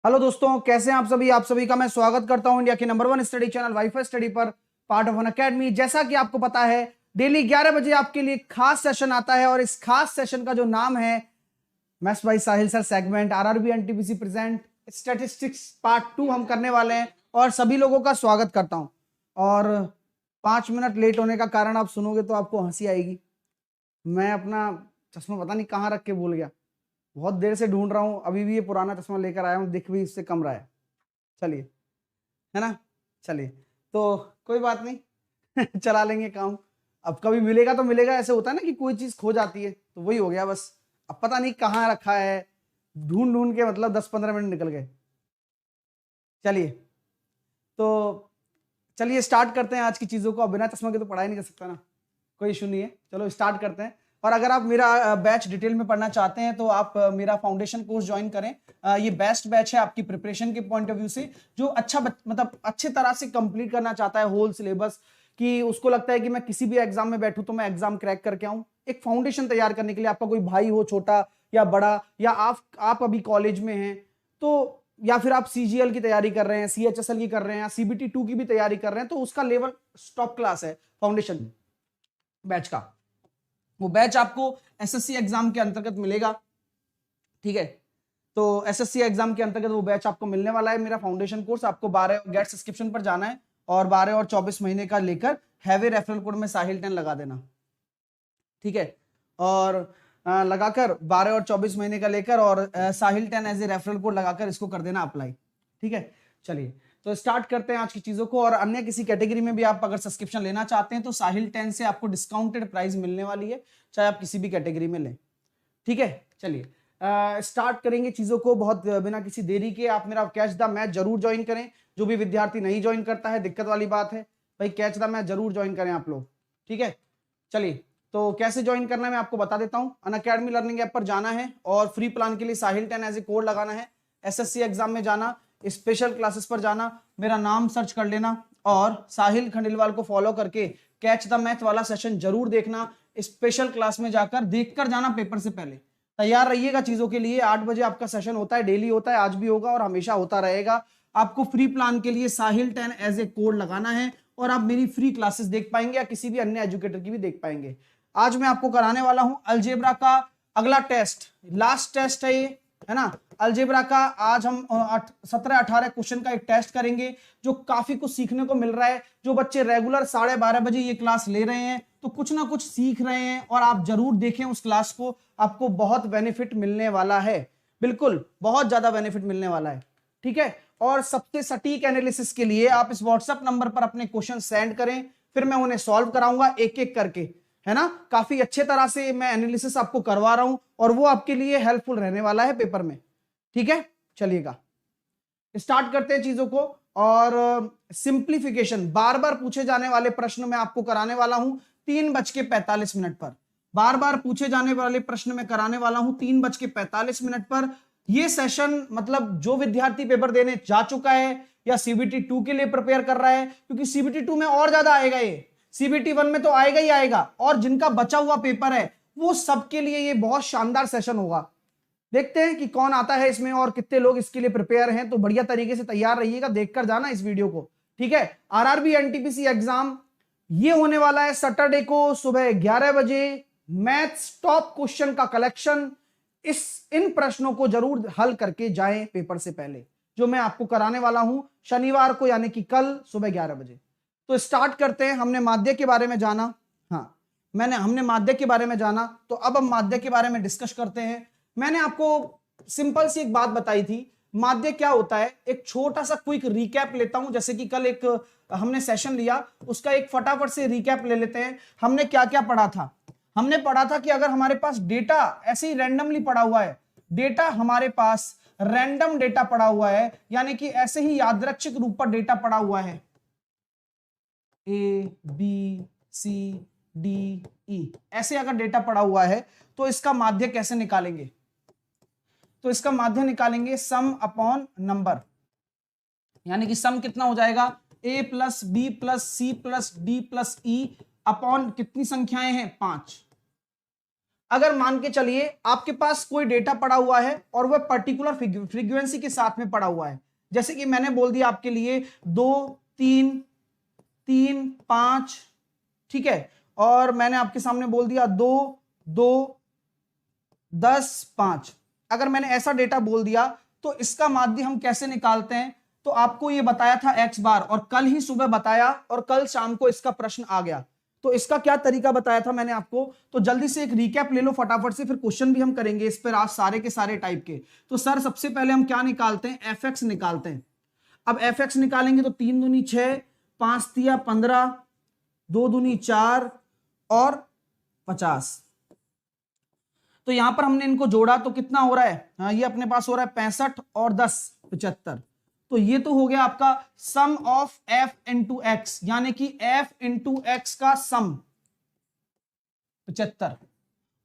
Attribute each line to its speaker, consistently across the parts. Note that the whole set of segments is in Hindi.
Speaker 1: हेलो दोस्तों, कैसे हैं आप सभी का मैं स्वागत करता हूं इंडिया के number 1 study channel wifi study पर, पार्ट ऑफ एन एकेडमी। जैसा कि आपको पता है, डेली 11 बजे आपके लिए खास सेशन आता है और इस खास सेशन का जो नाम है maths by Sahil sir segment RRB NTPC present statistics part 2 हम करने वाले हैं और सभी लोगों का स्वागत करता हूं। और 5 मिनट लेट होने का कारण आप सुनोगे तो आपको हंसी आएगी। मैं अपना चश्मा पता नहीं कहाँ रख के भूल गया, बहुत देर से ढूंढ रहा हूं, अभी भी ये पुराना चश्मा लेकर आया हूं, दिख भी इससे कम रहा है। चलिए, है ना, चलिए, तो कोई बात नहीं चला लेंगे काम। अब कभी मिलेगा तो मिलेगा, ऐसे होता है ना कि कोई चीज खो जाती है, तो वही हो गया बस। अब पता नहीं कहाँ रखा है, ढूंढ ढूंढ के मतलब 10-15 मिनट निकल गए। चलिए, तो चलिए स्टार्ट करते हैं आज की चीजों को। अब बिना चश्मा के तो पढ़ाई नहीं कर सकता ना, कोई इशू नहीं है। चलो स्टार्ट करते हैं। और अगर आप मेरा बैच डिटेल में पढ़ना चाहते हैं तो आप मेरा फाउंडेशन कोर्स ज्वाइन करें। ये बेस्ट बैच है आपकी प्रिपरेशन के पॉइंट ऑफ व्यू से, जो मतलब अच्छे तरह से कंप्लीट करना चाहता है होल सिलेबस, कि उसको लगता है कि मैं किसी भी एग्जाम में बैठूं तो मैं एग्जाम क्रैक करके आऊं। एक फाउंडेशन तैयार करने के लिए, आपका कोई भाई हो छोटा या बड़ा, या आप अभी कॉलेज में हैं तो, या फिर आप सीजीएल की तैयारी कर रहे हैं, सीएचएसएल की कर रहे हैं, या सीबीटी 2 की भी तैयारी कर रहे हैं, तो उसका लेवल टॉप क्लास है फाउंडेशन बैच का। वो बैच आपको एसएससी एग्जाम के अंतर्गत मिलेगा, ठीक है। तो एसएससी एग्जाम के अंतर्गत वो बैच आपको मिलने वाला है, मेरा फाउंडेशन कोर्स। आपको 12 गेट सब्सक्रिप्शन पर जाना है और 12 और 24 महीने का लेकर हैवे रेफरल कोड में साहिल 10 लगा देना, ठीक है। और लगाकर 12 और 24 महीने का लेकर और साहिल 10 एज ए रेफरल कोड लगाकर इसको कर देना अप्लाई, ठीक है। चलिए, तो स्टार्ट करते हैं आज की चीजों को। और अन्य किसी कैटेगरी में भी आप अगर सब्सक्रिप्शन लेना चाहते हैं तो साहिल 10 से आपको डिस्काउंटेड प्राइस मिलने वाली है, चाहे आप किसी भी कैटेगरी में लें, ठीक है। चलिए स्टार्ट करेंगे चीजों को बहुत बिना किसी देरी के। आप मेरा कैच द मैच जरूर ज्वाइन करें। जो भी विद्यार्थी नहीं ज्वाइन करता है, दिक्कत वाली बात है भाई, कैच द मैच जरूर ज्वाइन करें आप लोग, ठीक है। चलिए, तो कैसे ज्वाइन करना है मैं आपको बता देता हूं। अनअकैडमी लर्निंग ऐप पर जाना है और फ्री प्लान के लिए साहिल 10 एज ए कोड लगाना है। एसएससी एग्जाम में जाना, स्पेशल क्लासेस पर जाना, मेरा नाम सर्च कर लेना और साहिल खंडेलवाल को फॉलो करके कैच द मैथ वाला सेशन जरूर देखना। स्पेशल क्लास में जाकर देखकर जाना, पेपर से पहले तैयार रहिएगा चीजों के लिए। 8 बजे आपका सेशन होता है, डेली होता है, आज भी होगा और हमेशा होता रहेगा। आपको फ्री प्लान के लिए साहिल 10 एज ए कोड लगाना है और आप मेरी फ्री क्लासेस देख पाएंगे या किसी भी अन्य एजुकेटर की भी देख पाएंगे। आज मैं आपको कराने वाला हूं अलजेब्रा का अगला टेस्ट, लास्ट टेस्ट है ये, है ना। अलजेब्रा का आज हम 17-18 क्वेश्चन का एक टेस्ट करेंगे, जो काफी कुछ सीखने को मिल रहा है। जो बच्चे रेगुलर 12:30 बजे ये क्लास ले रहे हैं तो कुछ ना कुछ सीख रहे हैं, और आप जरूर देखें उस क्लास को, आपको बहुत बेनिफिट मिलने वाला है, बिल्कुल बहुत ज्यादा बेनिफिट मिलने वाला है, ठीक है। और सबसे सटीक एनालिसिस के लिए आप इस व्हाट्सएप नंबर पर अपने क्वेश्चन सेंड करें, फिर मैं उन्हें सॉल्व कराऊंगा एक एक करके, है ना। काफी अच्छे तरह से मैं एनालिसिस आपको करवा रहा हूं और वो आपके लिए हेल्पफुल रहने वाला है पेपर में, ठीक है। चलिएगा स्टार्ट करते हैं चीजों को। और सिंप्लीफिकेशन, बार बार पूछे जाने वाले प्रश्न मैं आपको कराने वाला हूं 3:45 पर। बार बार पूछे जाने वाले प्रश्न में कराने वाला हूं 3:45 पर। यह सेशन मतलब जो विद्यार्थी पेपर देने जा चुका है या सीबीटी 2 के लिए प्रिपेयर कर रहा है, क्योंकि सीबीटी 2 में और ज्यादा आएगा, ये सीबीटी 1 में तो आएगा ही आएगा, और जिनका बचा हुआ पेपर है वो सबके लिए ये बहुत शानदार सेशन होगा। देखते हैं कि कौन आता है इसमें और कितने लोग इसके लिए प्रिपेयर हैं। तो बढ़िया तरीके से तैयार रहिएगा, देखकर जाना इस वीडियो को, ठीक है। आरआरबी एनटीपीसी एग्जाम ये होने वाला है सैटरडे को सुबह 11 बजे। मैथ्स टॉप क्वेश्चन का कलेक्शन, इन प्रश्नों को जरूर हल करके जाएं पेपर से पहले, जो मैं आपको कराने वाला हूं शनिवार को, यानी कि कल सुबह 11 बजे। तो स्टार्ट करते हैं। हमने माध्य के बारे में जाना, हाँ हमने माध्य के बारे में जाना, तो अब हम माध्य के बारे में डिस्कस करते हैं। मैंने आपको सिंपल सी एक बात बताई थी, माध्य क्या होता है, एक छोटा सा क्विक रिकैप लेता हूं। जैसे कि कल एक हमने सेशन लिया, उसका एक फटाफट से रिकैप ले लेते हैं। हमने क्या क्या पढ़ा था। हमने पढ़ा था कि अगर हमारे पास डेटा ऐसे ही रैंडमली पड़ा हुआ है, डेटा हमारे पास रैंडम डेटा पड़ा हुआ है, यानी कि ऐसे ही यादृच्छिक रूप पर डेटा पड़ा हुआ है, A B C D E, ऐसे अगर डेटा पड़ा हुआ है तो इसका माध्य कैसे निकालेंगे। तो इसका माध्य निकालेंगे सम अपॉन नंबर, यानी कि सम कितना हो जाएगा, a plus B plus C plus D plus E upon कितनी संख्याएं हैं, 5। अगर मान के चलिए आपके पास कोई डेटा पड़ा हुआ है और वह पर्टिकुलर फ्रीक्वेंसी के साथ में पड़ा हुआ है, जैसे कि मैंने बोल दिया आपके लिए 2 3 3 5, ठीक है, और मैंने आपके सामने बोल दिया 2 2 10 5। अगर मैंने ऐसा डेटा बोल दिया तो इसका माध्य हम कैसे निकालते हैं, तो आपको ये बताया था x बार, और कल ही सुबह बताया और कल शाम को इसका प्रश्न आ गया। तो इसका क्या तरीका बताया था मैंने आपको, तो जल्दी से एक रिकैप ले लो फटाफट से, फिर क्वेश्चन भी हम करेंगे इस पर आज सारे के सारे टाइप के। तो सर सबसे पहले हम क्या निकालते हैं, एफ निकालते हैं। अब एफ निकालेंगे तो 3 दूनी 6, 5 तिया 15, 2 दूनी 4 और 50। तो यहां पर हमने इनको जोड़ा तो कितना हो रहा है, हाँ ये अपने पास हो रहा है 65 और 10 75। तो ये तो हो गया आपका सम ऑफ f इंटू एक्स, यानी कि f इंटू एक्स का सम 75,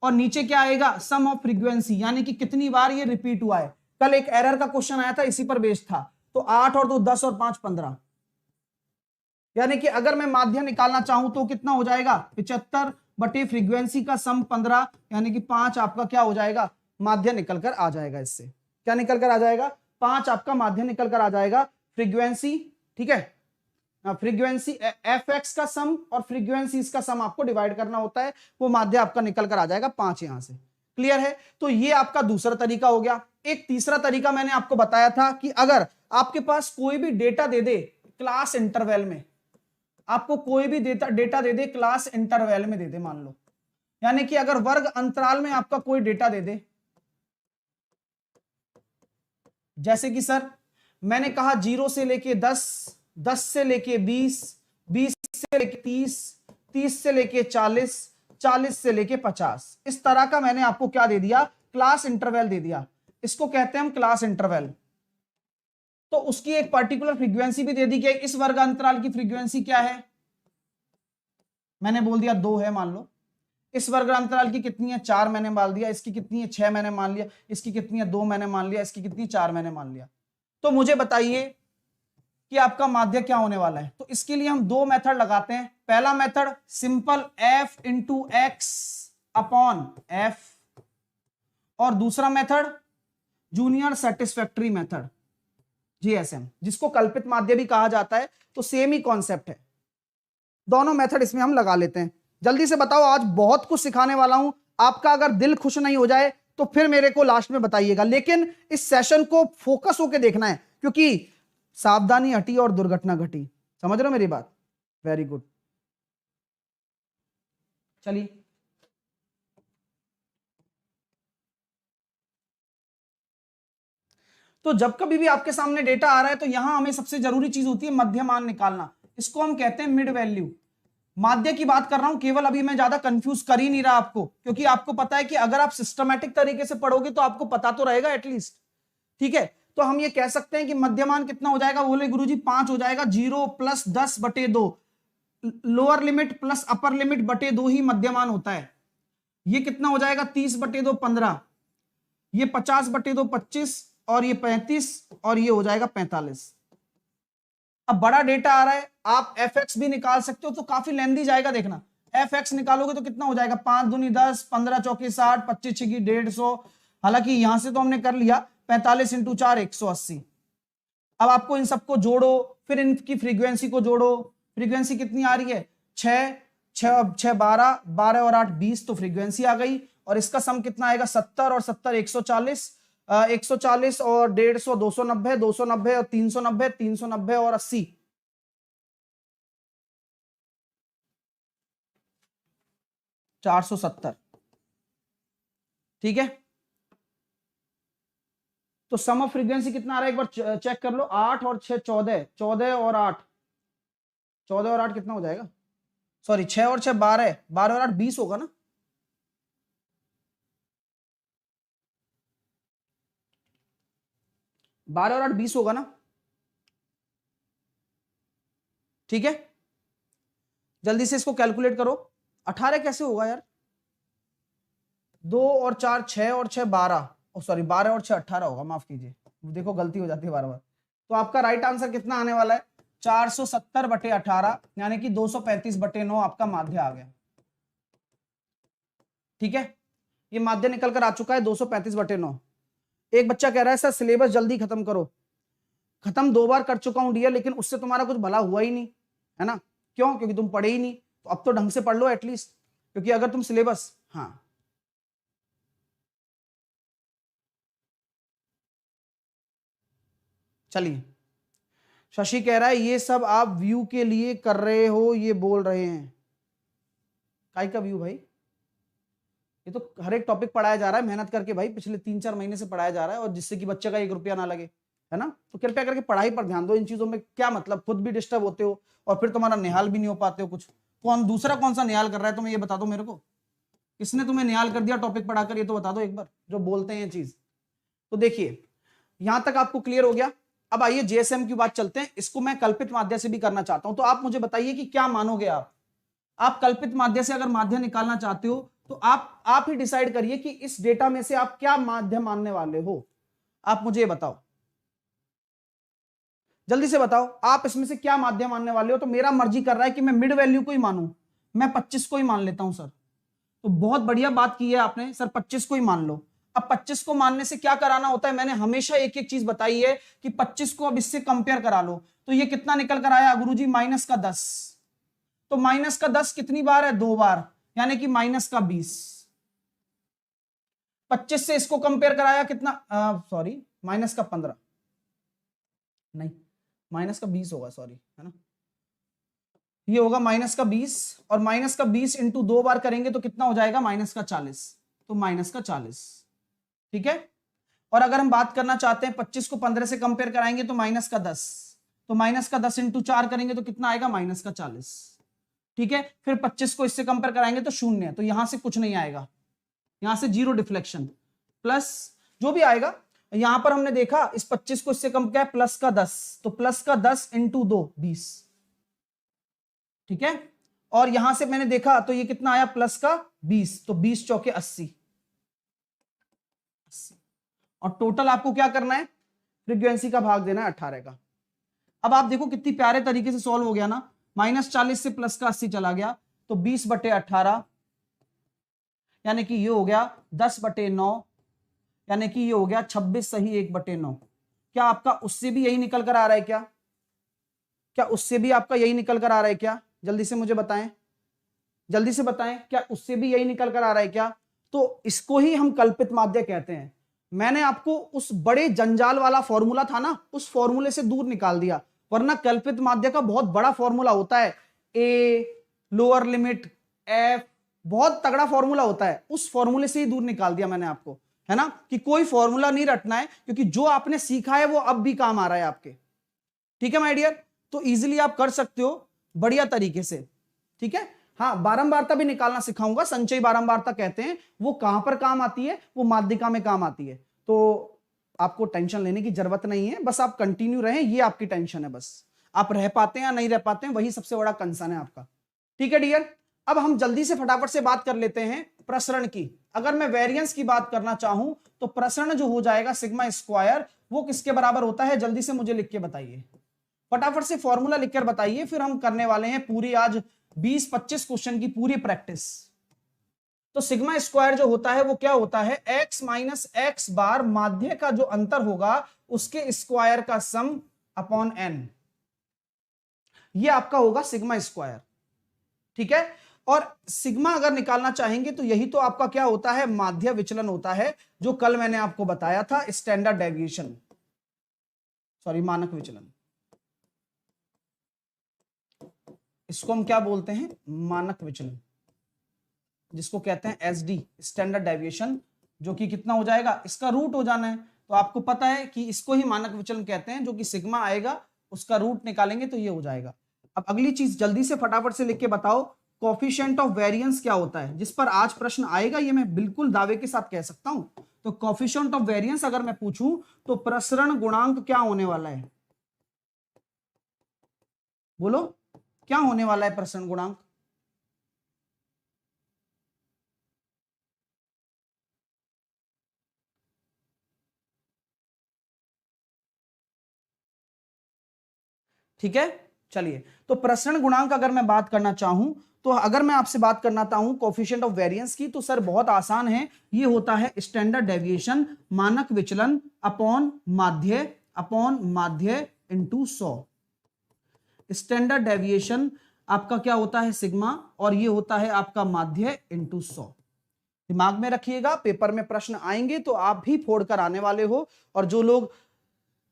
Speaker 1: और नीचे क्या आएगा, सम ऑफ फ्रीक्वेंसी, यानी कि कितनी बार ये रिपीट हुआ है। कल एक एरर का क्वेश्चन आया था इसी पर बेस्ड था, तो 8 और 2 10 और 5 15, यानी कि अगर मैं माध्य निकालना चाहूं तो कितना हो जाएगा 75 बटे फ्रीक्वेंसी का सम 15, यानी कि 5 आपका क्या हो जाएगा, माध्य निकल कर आ जाएगा। इससे क्या निकल कर आ जाएगा, 5 आपका माध्य निकल कर आ जाएगा फ्रीक्वेंसी, ठीक है, फ्रीक्वेंसी एफ एक्स का सम और फ्रीक्वेंसी का सम आपको डिवाइड करना होता है, वो माध्य आपका निकल कर आ जाएगा 5 यहां से। क्लियर है, तो ये आपका दूसरा तरीका हो गया। एक तीसरा तरीका मैंने आपको बताया था कि अगर आपके पास कोई भी डेटा दे दे क्लास इंटरवल में, आपको कोई भी डेटा दे दे क्लास इंटरवल में दे दे, मान लो, यानी कि अगर वर्ग अंतराल में आपका कोई डेटा दे दे, जैसे कि सर मैंने कहा 0 से लेके 10, 10 से लेके 20, 20 से लेके 30, 30 से लेके 40, 40 से लेके 50, इस तरह का मैंने आपको क्या दे दिया, क्लास इंटरवल दे दिया। इसको कहते हैं हम क्लास इंटरवल। तो उसकी एक पर्टिकुलर फ्रीक्वेंसी भी दे दी कि इस वर्ग अंतराल की फ्रीक्वेंसी क्या है, मैंने बोल दिया 2 है मान लो। इस वर्ग अंतराल की कितनी है, 4 मैंने मान दिया। इसकी कितनी है, 6 मैंने मान लिया। इसकी कितनी है, 2 मैंने मान लिया। इसकी कितनी, 4 मैंने मान लिया। तो मुझे बताइए कि आपका माध्य क्या होने वाला है। तो इसके लिए हम 2 मेथड लगाते हैं। पहला method simple f into x upon F, और दूसरा method junior satisfactory method, JSM, जिसको कल्पित माध्य भी कहा जाता है। तो सेम ही कॉन्सेप्ट है, दोनों मेथड इसमें हम लगा लेते हैं। जल्दी से बताओ, आज बहुत कुछ सिखाने वाला हूं। आपका अगर दिल खुश नहीं हो जाए तो फिर मेरे को लास्ट में बताइएगा, लेकिन इस सेशन को फोकस होकर देखना है, क्योंकि सावधानी हटी और दुर्घटना घटी। समझ रहे हो मेरी बात? Very good. चलिए तो जब कभी भी आपके सामने डेटा आ रहा है तो यहां हमें सबसे जरूरी चीज होती है मध्य मान निकालना। इसको हम कहते हैं मिड वैल्यू। माध्य की बात कर रहा हूं केवल, अभी मैं ज्यादा कंफ्यूज कर ही नहीं रहा आपको, क्योंकि आपको पता है कि अगर आप सिस्टमैटिक तरीके से पढ़ोगे तो आपको पता तो रहेगा एटलीस्ट, ठीक है। तो हम ये कह सकते हैं कि मध्यमान कितना हो जाएगा, बोले गुरुजी 5 हो जाएगा। 0 प्लस 10 बटे 2, lower limit plus upper limit बटे 2 ही मध्यमान होता है। ये कितना हो जाएगा, 30 बटे 2 15, ये 50 बटे 2 25, और ये 35, और ये हो जाएगा 45। अब बड़ा डेटा आ रहा है, आप fx भी निकाल सकते हो, तो काफी लेंदी जाएगा। देखना fx निकालोगे तो कितना हो जाएगा, 5 दूनी 10, 15 चौकी 60, 25 छिकी 150। हालांकि यहां से तो हमने कर लिया 45 इंटू 4 180। अब आपको इन सबको जोड़ो, फिर इनकी फ्रीक्वेंसी को जोड़ो। फ्रीक्वेंसी कितनी आ रही है, 6 6 6 12, 12 और 8 20, तो फ्रीक्वेंसी आ गई। और इसका सम कितना आएगा, 70 और 70 140, 140 और 150 290, 290 और 390, 390 और 80, 470। ठीक है, तो सम ऑफ फ्रीक्वेंसी कितना आ रहा है एक बार चेक कर लो। 8 और 6 14, 14 और 8, 14 और 8 कितना हो जाएगा, सॉरी 6 और 6 12, 12 और 8 20 होगा ना। बारह और 8 20 होगा ना, ठीक है। जल्दी से इसको कैलकुलेट करो। 18 कैसे होगा यार, 2 और 4 6 और 6 12, सॉरी 12 और 6 18 होगा, माफ कीजिए, देखो गलती हो जाती है बार बार। तो आपका राइट आंसर कितना आने वाला है, 470 बटे 18, यानी कि 235 बटे 9 आपका माध्य आ गया। ठीक है, ये माध्य निकल कर आ चुका है 235/9। एक बच्चा कह रहा है सर सिलेबस जल्दी खत्म करो। खत्म 2 बार कर चुका हूं डियर, लेकिन उससे तुम्हारा कुछ भला हुआ ही नहीं, है ना? क्यों? क्योंकि तुम पढ़े ही नहीं। तो अब तो ढंग से पढ़ लो एटलीस्ट, क्योंकि अगर तुम सिलेबस, हाँ चलिए, शशि कह रहा है ये सब आप व्यू के लिए कर रहे हो, ये बोल रहे हैं। काय का व्यू भाई? ये तो हर एक टॉपिक पढ़ाया जा रहा है मेहनत करके भाई, पिछले 3-4 महीने से पढ़ाया जा रहा है, और जिससे कि बच्चे का 1 रुपया ना लगे, है ना? तो कृपया करके पढ़ाई पर ध्यान दो। इन चीजों में क्या मतलब, खुद भी डिस्टर्ब होते हो और फिर तुम्हारा निहाल भी नहीं हो पाते हो कुछ। कौन सा निहाल कर रहा है तुम्हें, ये बता दो मेरे को। किसने तुम्हें निहाल कर दिया टॉपिक पढ़ाकर, ये तो बता दो एक बार, जो बोलते हैं ये चीज। तो देखिए, यहां तक आपको क्लियर हो गया। अब आइए जेएसएम की बात चलते हैं। इसको मैं कल्पित माध्य से भी करना चाहता हूं, तो आप मुझे बताइए कि क्या मानोगे आप कल्पित माध्य से अगर माध्य निकालना चाहते हो तो आप ही डिसाइड करिए कि इस डेटा में से आप क्या माध्य मानने वाले हो। आप मुझे बताओ, जल्दी से बताओ, आप इसमें से क्या माध्य मानने वाले हो। तो मेरा मर्जी कर रहा है कि मैं मिड वैल्यू को ही मानूं, मैं 25 को ही मान लेता हूं सर। तो बहुत बढ़िया बात की है आपने सर, 25 को ही मान लो। अब 25 को मानने से क्या कराना होता है, मैंने हमेशा एक एक चीज बताई है कि 25 को अब इससे कंपेयर करा लो। तो ये कितना निकल कर आया गुरुजी, -10। तो -10 कितनी बार है, 2 बार, यानी कि -20। 25 से इसको कंपेयर कराया कितना, सॉरी -15, नहीं -20 होगा, सॉरी, है ना? ये होगा -20, और -20 इंटू 2 बार करेंगे तो कितना हो जाएगा, -40। तो -40, ठीक है। और अगर हम बात करना चाहते हैं 25 को 15 से कंपेयर कराएंगे तो -10, तो -10 इंटू 4 करेंगे तो कितना आएगा, -40, ठीक है। फिर 25 को इससे कंपेयर कराएंगे तो 0, तो यहां से कुछ नहीं आएगा, यहां से 0 डिफ्लेक्शन, प्लस जो भी आएगा। यहां पर हमने देखा इस 25 को इससे कम क्या है, +10, तो +10 इंटू 2 20, ठीक है। और यहां से मैंने देखा तो ये कितना आया, +20, तो 20 चौके 80। और टोटल आपको क्या करना है, फ्रीक्वेंसी का भाग देना है 18 का। अब आप देखो कितनी प्यारे तरीके से सॉल्व हो गया ना, -40 से प्लस का 80 चला गया, तो 20/18, यानी कि ये हो गया 10/9, यानी कि ये हो गया 26 सही 1/9। क्या आपका उससे भी यही निकल कर आ रहा है क्या? क्या उससे भी आपका यही निकल कर आ रहा है क्या? जल्दी से मुझे बताएं, जल्दी से बताएं, क्या उससे भी यही निकल कर आ रहा है क्या? तो इसको ही हम कल्पित माध्य कहते हैं। मैंने आपको उस बड़े जंजाल वाला फॉर्मूला था ना, उस फॉर्मूले से दूर निकाल दिया, वरना कल्पित माध्य का बहुत बड़ा फॉर्मूला होता है, ए लोअर लिमिट एफ, बहुत तगड़ा फॉर्मूला होता है, उस फॉर्मूले से ही दूर निकाल दिया मैंने आपको, है ना? कि कोई फॉर्मूला नहीं रटना है, क्योंकि जो आपने सीखा है वो अब भी काम आ रहा है आपके, ठीक है माय डियर। तो इजीली आप कर सकते हो बढ़िया तरीके से, ठीक है। हाँ, बारंबारता भी निकालना सिखाऊंगा, संचयी बारंबारता कहते हैं, वो कहां पर काम आती है, वो माध्यिका में काम आती है। तो आपको टेंशन लेने की जरूरत नहीं है, बस आप कंटिन्यू रहें, ये आपकी टेंशन है, बस आप रह पाते हैं या नहीं रह पाते हैं, वही सबसे बड़ा कंसर्न है आपका, ठीक है डियर। अब हम जल्दी से फटाफट से बात कर लेते हैं प्रसरण की। अगर मैं वेरिएंस की बात करना चाहूं तो प्रसरण जो हो जाएगा सिग्मा स्क्वायर, वो किसके बराबर होता है, जल्दी से मुझे लिख के बताइए, फटाफट से फॉर्मूला लिखकर बताइए, फिर हम करने वाले हैं पूरी आज 20-25 क्वेश्चन की पूरी प्रैक्टिस। तो सिग्मा स्क्वायर जो होता है वो क्या होता है, x माइनस एक्स बार माध्य का जो अंतर होगा उसके स्क्वायर का सम अपॉन n, ये आपका होगा सिग्मा स्क्वायर, ठीक है। और सिग्मा अगर निकालना चाहेंगे तो यही तो आपका क्या होता है, माध्य विचलन होता है, जो कल मैंने आपको बताया था, स्टैंडर्ड डेविएशन, सॉरी मानक विचलन, इसको हम क्या बोलते हैं, मानक विचलन, जिसको कहते हैं एसडी, स्टैंडर्ड डेविएशन, जो कि कितना हो जाएगा, इसका रूट हो जाना है। तो आपको पता है कि इसको ही मानक विचलन कहते हैं, जो कि सिग्मा आएगा उसका रूट निकालेंगे तो ये हो जाएगा। अब अगली चीज जल्दी से फटाफट से लिख के बताओ, कोफिशिएंट ऑफ वेरिएंस क्या होता है, जिस पर आज प्रश्न आएगा, ये मैं बिल्कुल दावे के साथ कह सकता हूं। तो कोफिशिएंट ऑफ वेरिएंस अगर मैं पूछूं तो प्रसरण गुणांक क्या होने वाला है, बोलो क्या होने वाला है प्रसरण गुणांक? ठीक है, चलिए। तो प्रसरण गुणांक अगर मैं बात करना चाहूं तो अगर मैं आपसे बात करना चाहूं कोफिशिएंट ऑफ वेरिएंस की, तो सर बहुत आसान है, ये होता है स्टैंडर्ड डेविएशन, मानक विचलन अपॉन माध्य इंटू 100। स्टैंडर्ड डेविएशन आपका क्या होता है, सिग्मा, और ये होता है आपका माध्य इंटू 100। दिमाग में रखिएगा, पेपर में प्रश्न आएंगे तो आप भी फोड़ कर आने वाले हो, और जो लोग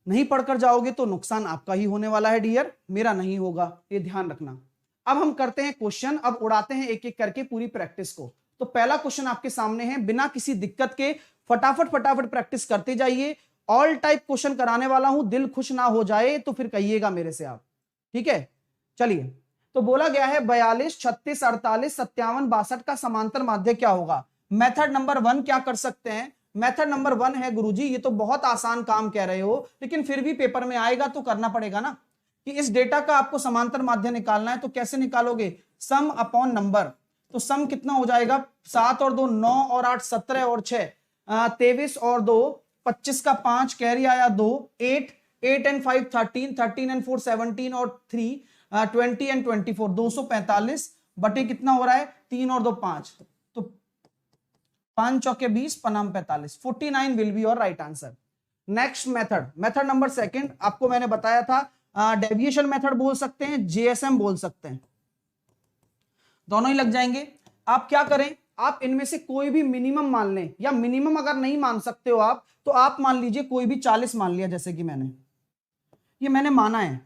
Speaker 1: नहीं पढ़कर जाओगे तो नुकसान आपका ही होने वाला है डियर, मेरा नहीं होगा, ये ध्यान रखना। अब हम करते हैं क्वेश्चन, अब उड़ाते हैं एक एक करके पूरी प्रैक्टिस को। तो पहला क्वेश्चन आपके सामने है, बिना किसी दिक्कत के फटाफट प्रैक्टिस करते जाइए। ऑल टाइप क्वेश्चन कराने वाला हूं, दिल खुश ना हो जाए तो फिर कहिएगा मेरे से आप, ठीक है। चलिए, तो बोला गया है 42, 36, 48, 57, 62 का समांतर माध्य क्या होगा। मेथड नंबर 1 क्या कर सकते हैं, मेथड नंबर 1 है, गुरुजी ये तो बहुत आसान काम कह रहे हो, लेकिन फिर भी पेपर में आएगा तो करना पड़ेगा ना, कि इस डेटा का आपको समांतर माध्य निकालना है। तो कैसे निकालोगे, सम अपॉन नंबर। तो सम कितना हो जाएगा, 7 और 2 9 और 8 17 और 6 23 और 2 25 का 5 कैरी आया 2 8 8 एंड 5 13 13 एंड 4 17 और 3 20 एंड 24 245 बटे कितना हो रहा है 3 और 2 5, तो 5 चौके 20 पनाम 45, 49 will be your right answer. Next method, method number 2 आपको मैंने बताया था, डेविएशन मेथड बोल सकते हैं, जेएसएम बोल सकते हैं, दोनों ही लग जाएंगे। आप क्या करें, आप इनमें से कोई भी मिनिमम मान लें, या मिनिमम अगर नहीं मान सकते हो आप, तो आप मान लीजिए कोई भी 40 मान लिया, जैसे कि मैंने माना है।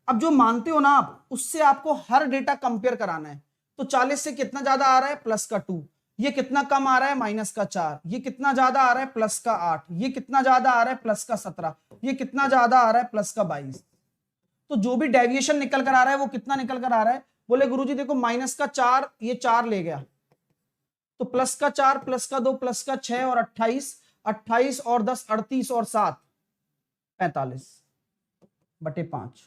Speaker 1: अब जो मानते हो ना आप, उससे आपको हर डेटा कंपेयर कराना है। तो 40 से कितना ज्यादा आ रहा है, प्लस का 2, ये कितना कम आ रहा है, माइनस का 4, ये कितना ज्यादा आ रहा है, प्लस का 8, ये कितना ज्यादा आ रहा है, प्लस का 17, ये कितना ज्यादा आ रहा है, प्लस का 22। तो जो भी डेविएशन निकल कर आ रहा है वो कितना निकल कर आ रहा है, बोले गुरुजी देखो माइनस का 4, ये 4 ले गया, तो प्लस का 4 प्लस का 2 प्लस का 6 और 28, 28 और 10 38 और 7 45 बटे 5,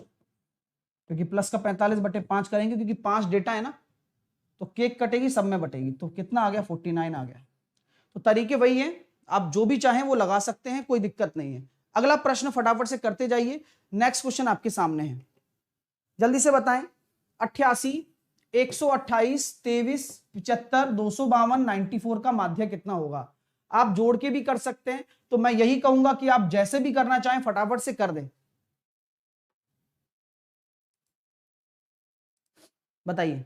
Speaker 1: क्योंकि प्लस का 45 बटे 5 करेंगे, क्योंकि 5 डेटा है ना, तो केक कटेगी सब में बटेगी, तो कितना आ गया 49 आ गया। तो तरीके वही हैं, आप जो भी चाहें वो लगा सकते हैं, कोई दिक्कत नहीं है। अगला प्रश्न फटाफट से करते जाइए। नेक्स्ट क्वेश्चन आपके सामने है, जल्दी से बताएं। 88, 128, 23, 75, 252, 94 का माध्य कितना होगा। आप जोड़ के भी कर सकते हैं, तो मैं यही कहूंगा कि आप जैसे भी करना चाहें फटाफट से कर दें। बताइए।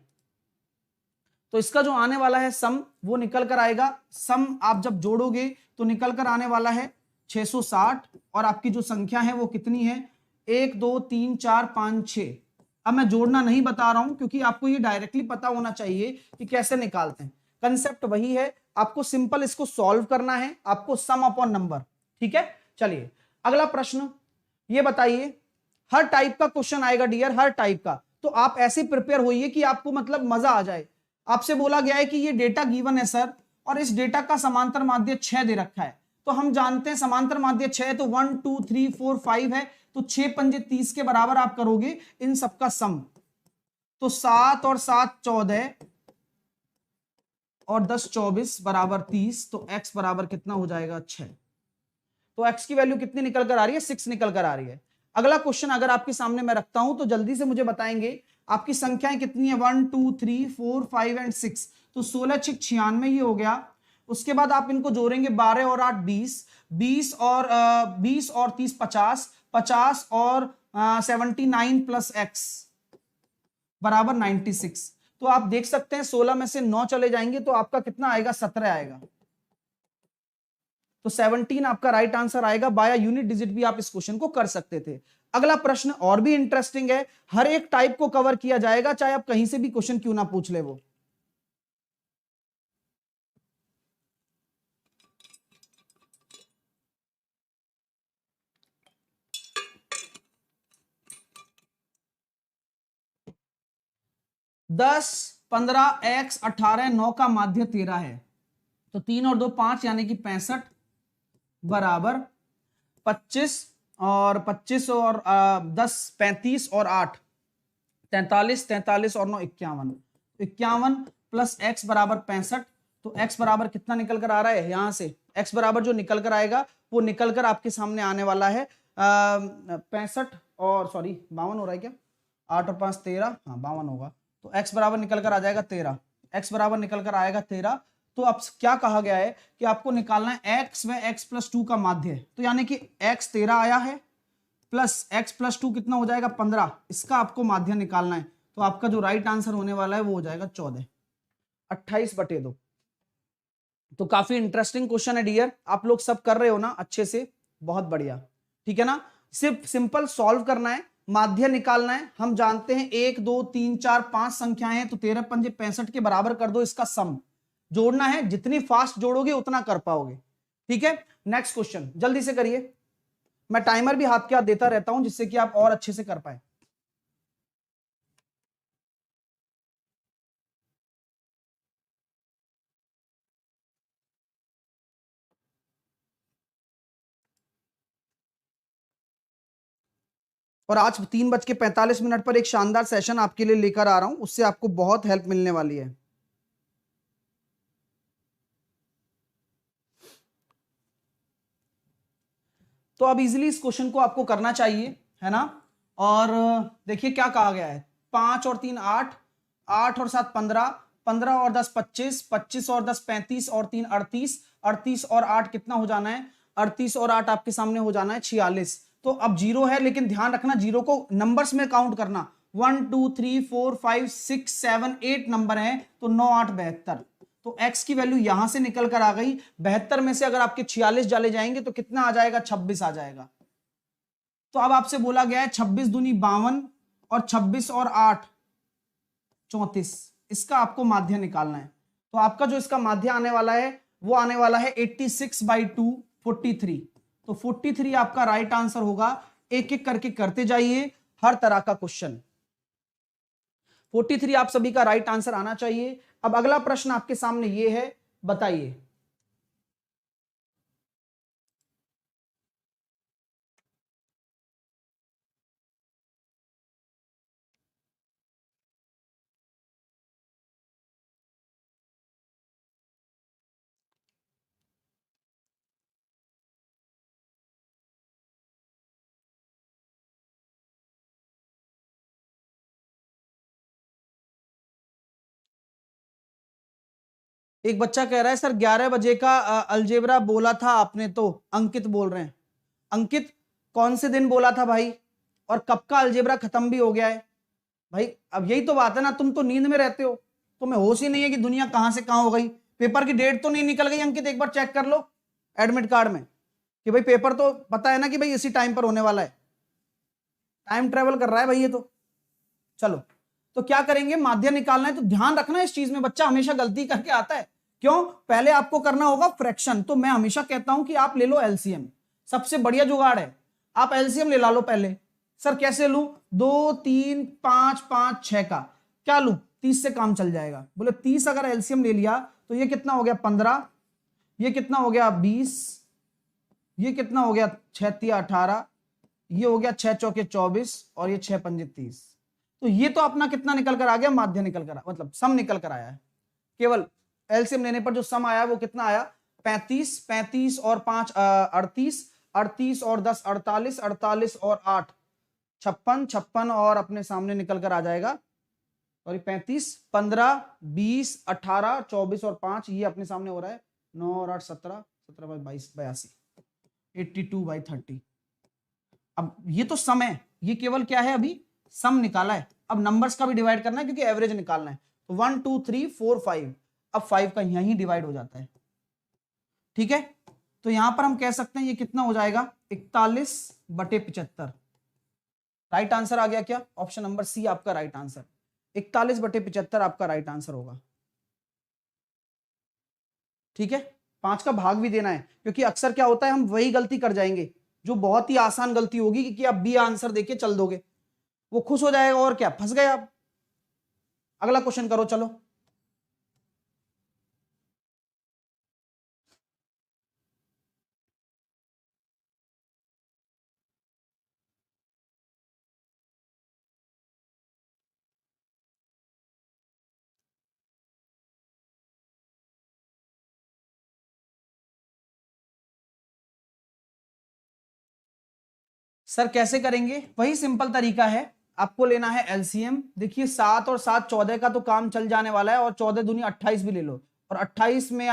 Speaker 1: तो इसका जो आने वाला है सम, वो निकल कर आएगा, सम आप जब जोड़ोगे तो निकल कर आने वाला है 660, और आपकी जो संख्या है वो कितनी है, 1 2 3 4 5 6। अब मैं जोड़ना नहीं बता रहा हूं, क्योंकि आपको ये डायरेक्टली पता होना चाहिए कि कैसे निकालते हैं। कंसेप्ट वही है, आपको सिंपल इसको सॉल्व करना है, आपको सम अपॉन नंबर, ठीक है। चलिए अगला प्रश्न, ये बताइए, हर टाइप का क्वेश्चन आएगा डियर, हर टाइप का, तो आप ऐसे प्रिपेयर होइए कि आपको मतलब मजा आ जाए। आपसे बोला गया है कि ये डेटा गिवन है सर, और इस डेटा का समांतर माध्य 6 दे रखा है, तो हम जानते हैं समांतर माध्य 6 है, तो 1 2 3 4 5 है, तो 6 पंजे 30 के बराबर आप करोगे इन सबका सम, तो 7 और 7 14 और 10 24 बराबर 30, तो x बराबर कितना हो जाएगा 6। तो x की वैल्यू कितनी निकल कर आ रही है, 6 निकल कर आ रही है। अगला क्वेश्चन अगर आपके सामने मैं रखता हूं, तो जल्दी से मुझे बताएंगे आपकी संख्याएं कितनी है, 1 2 3 4 5 एंड 6, तो 16 6 96 ये हो गया। उसके बाद आप इनको जोड़ेंगे, 12 और 8 20, 20 और 30 50, 50 और 79 प्लस x बराबर 96। तो आप देख सकते हैं 16 में से 9 चले जाएंगे तो आपका कितना आएगा, 17 आएगा। तो 17 आपका राइट आंसर आएगा। बाय यूनिट डिजिट भी आप इस क्वेश्चन को कर सकते थे। अगला प्रश्न और भी इंटरेस्टिंग है, हर एक टाइप को कवर किया जाएगा, चाहे आप कहीं से भी क्वेश्चन क्यों ना पूछ ले वो। दस 15 x 18 9 का माध्य 13 है, तो 3 और 2 5 यानी कि 65 बराबर 25 और 10 35 और 8 43, 43 और 9 51, 51 प्लस एक्स बराबर 65, तो x बराबर कितना निकल कर आ रहा है, यहां से x बराबर जो निकल कर आएगा वो निकल कर आपके सामने आने वाला है 65 और 52 हो रहा है क्या, 8 और 5 13, हाँ 52 होगा, तो x बराबर निकल कर आ जाएगा 13, x बराबर निकल कर आएगा 13। तो अब क्या कहा गया है कि आपको निकालना है x व x+2 का माध्य। तो यानी कि x 13 आया है प्लस x+2 कितना हो जाएगा 15, इसका आपको माध्य निकालना है। तो आपका जो राइट आंसर होने वाला है वो हो जाएगा 14, 28/2। तो काफी इंटरेस्टिंग क्वेश्चन है डियर, आप लोग सब कर रहे हो ना अच्छे से, बहुत बढ़िया। ठीक है ना, सिर्फ सिंपल सॉल्व करना है, माध्य निकालना है। हम जानते हैं 1 2 3 4 5 संख्याएं हैं, तो 13 पंजे 65 के बराबर कर दो, इसका सम जोड़ना है। जितनी फास्ट जोड़ोगे उतना कर पाओगे। ठीक है, नेक्स्ट क्वेश्चन जल्दी से करिए। मैं टाइमर भी हाथ के हाथ देता रहता हूं जिससे कि आप और अच्छे से कर पाए। और आज 3:45 पर एक शानदार सेशन आपके लिए लेकर आ रहा हूं, उससे आपको बहुत हेल्प मिलने वाली है। तो अब इजीली इस क्वेश्चन को आपको करना चाहिए, है ना। और देखिए क्या कहा गया है, 5 और 3 8, 8 और 7 15, 15 और 10 25, 25 और 10 35 और 3 38, 38 और 8 कितना हो जाना है, 38 और 8 आपके सामने हो जाना है 46। तो अब जीरो है, लेकिन ध्यान रखना जीरो को नंबर्स में काउंट करना। 1 2 3 4 5 6 7 8 नंबर है, तो 9 8 72। तो x की वैल्यू यहां से निकल कर आ गई। 72 में से अगर आपके 46 डाले जाएंगे तो कितना आ जाएगा, 26 आ जाएगा। तो अब आपसे बोला गया है 26 दूनी 52 और 26 और 8 34, इसका आपको माध्य निकालना है। तो आपका जो इसका माध्य आने वाला है वो आने वाला है 86/2 43। तो 43 आपका राइट आंसर होगा। एक एक करके करते जाइए हर तरह का क्वेश्चन। 43 आप सभी का राइट आंसर आना चाहिए। अब अगला प्रश्न आपके सामने ये है, बताइए। एक बच्चा कह रहा है सर 11 बजे का अलजेब्रा बोला था आपने, तो अंकित बोल रहे हैं। अंकित कौन से दिन बोला था भाई, और कब का अलजेब्रा खत्म भी हो गया है भाई। अब यही तो बात है ना, तुम तो नींद में रहते हो, तुम्हें होश ही नहीं है कि दुनिया कहां से कहां हो गई। पेपर की डेट तो नहीं निकल गई अंकित, एक बार चेक कर लो एडमिट कार्ड में कि भाई पेपर तो पता है ना कि भाई इसी टाइम पर होने वाला है। टाइम ट्रेवल कर रहा है भाई ये तो। चलो, तो क्या करेंगे, माध्य निकालना है। तो ध्यान रखना इस चीज में, बच्चा हमेशा गलती करके आता है। क्यों, पहले आपको करना होगा फ्रैक्शन। तो मैं हमेशा कहता हूं कि आप ले लो एलसीएम, सबसे बढ़िया जुगाड़ है। आप एलसीएम ले ला लो पहले। सर कैसे लूं, 2 3 5 5 6 का क्या लूं, 30 से काम चल जाएगा। बोले 30 अगर एलसीएम ले लिया तो ये कितना हो गया 15, ये कितना हो गया 20, ये कितना हो गया 6 3 18, ये हो गया 6 चौके 24 और ये 6 पंजे 30। तो ये तो अपना कितना निकल कर आ गया, माध्य निकल कर, मतलब सम निकल कर आया है। केवल एलसीएम लेने पर जो सम आया वो कितना आया, 35, 35 और 5 38, 38 और 10 48, 48 और 8 56, 56 और अपने सामने निकल कर आ जाएगा, सॉरी 35, 15 20 18 24 और 5 ये अपने सामने हो रहा है 9 और 8 17, 17/22 82, 82/30। अब ये तो सम है, ये केवल क्या है, अभी सम निकाला है। अब नंबर्स का भी डिवाइड करना है क्योंकि एवरेज निकालना है। तो 1 2 3 4 5, अब 5 का यहीं डिवाइड हो जाता है। ठीक है, तो यहां पर हम कह सकते हैं ये कितना हो जाएगा, 41/75। राइट आंसर आ गया क्या, ऑप्शन नंबर सी आपका राइट आंसर, 41/75 आपका राइट आंसर होगा। ठीक है, 5 का भाग भी देना है, क्योंकि अक्सर क्या होता है हम वही गलती कर जाएंगे जो बहुत ही आसान गलती होगी कि आप बी आंसर देके चल दोगे, वो खुश हो जाएगा और क्या, फंस गए आप। अगला क्वेश्चन करो चलो। सर कैसे करेंगे, वही सिंपल तरीका है। आपको लेना है एलसीएम। देखिए 7 और 7 14 का तो काम चल जाने वाला है, और 14 दूनी 28 भी ले लो, और 28 में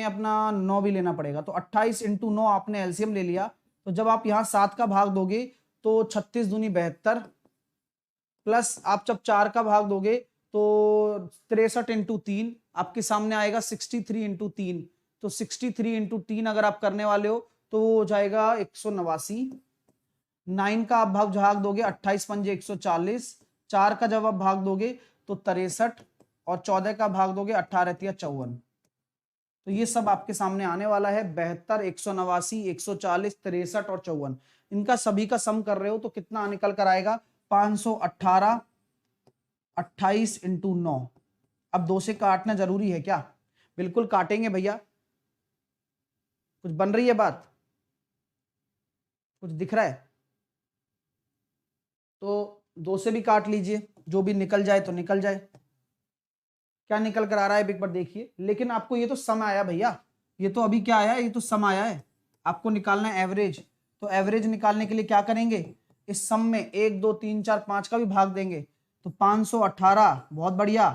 Speaker 1: अपना 9 भी लेना पड़ेगा, तो 28 इंटू 9 आपने एलसीएम ले लिया। तो जब आप यहां 7 का भाग दोगे तो 36 दूनी 72, प्लस आप जब 4 का भाग दोगे तो 63 इंटू 3 आपके सामने आएगा 63 इंटू 3। तो 63 इंटू 3 अगर आप करने वाले हो तो वो हो जाएगा 189। 9 का आप भाग दोगे 28 पंजे 140, 4 का जब आप भाग दोगे तो 63, और 14 का भाग दोगे 18 54। तो ये सब आपके सामने आने वाला है 72, 189, 140, 63 और 54। इनका सभी का सम कर रहे हो तो कितना निकल कर आएगा? 518। 28 इंटू 9। अब 2 से काटना जरूरी है क्या? बिल्कुल काटेंगे भैया। कुछ बन रही है बात? कुछ दिख रहा है? तो 2 से भी काट लीजिए, जो भी निकल जाए तो निकल जाए। क्या निकल कर आ रहा है एक बार देखिए। लेकिन आपको ये तो सम आया भैया, ये तो अभी क्या आया है? ये तो सम आया है। आपको निकालना है एवरेज। तो एवरेज निकालने के लिए क्या करेंगे? इस सम में 1 2 3 4 5 का भी भाग देंगे। तो 518, बहुत बढ़िया।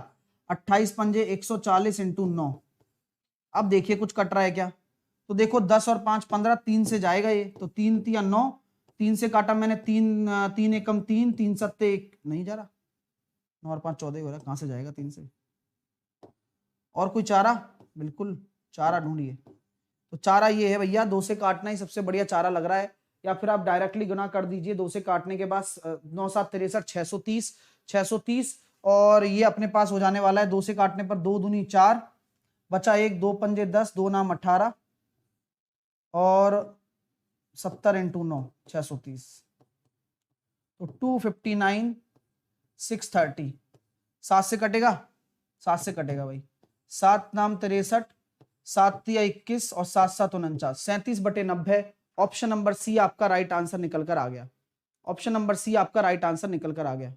Speaker 1: 28 पंजे 140 इंटू 9। अब देखिए कुछ कट रहा है क्या? तो देखो 10 और 5 15, 3 से जाएगा ये, तो 3 3 9, 3 से काटा मैंने, 3 3 एकम 3, 3 सत्ते 1, नहीं जा रहा। 9 और 5 14 हो रहा है, कहां से जाएगा 3 से? और कोई चारा? बिल्कुल चारा ढूंढिए। तो चारा ये है भैया, 2 से काटना ही सबसे बढ़िया चारा लग रहा है, या फिर आप डायरेक्टली गुना कर दीजिए। 2 से काटने के बाद 9 7 63, 630, 630, और ये अपने पास हो जाने वाला है 2 से काटने पर 2 दूनी 4, बचा 1, 2 पंजे 10, 2 नाम 18, और 70 इंटू 9 630, तो 259 630। 7 से कटेगा? 7 से कटेगा भाई। 7 नाम 63, 7 तिया 21, और 7 7 49, 37/90। ऑप्शन नंबर सी आपका राइट आंसर निकल कर आ गया। ऑप्शन नंबर सी आपका राइट आंसर निकल कर आ गया।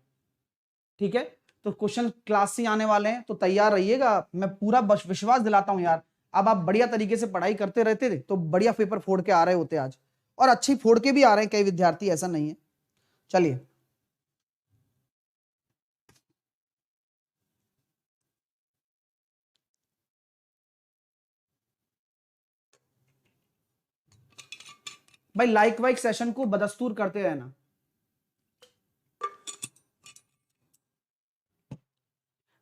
Speaker 1: ठीक है, तो क्वेश्चन क्लास से आने वाले हैं, तो तैयार रहिएगा। मैं पूरा विश्वास दिलाता हूं यार, अब आप बढ़िया तरीके से पढ़ाई करते रहते थे तो बढ़िया पेपर फोड़ के आ रहे होते आज, और अच्छी फोड़ के भी आ रहे हैं कई विद्यार्थी, ऐसा नहीं है। चलिए, भाई लाइक वाइक सेशन को बदस्तूर करते रहना।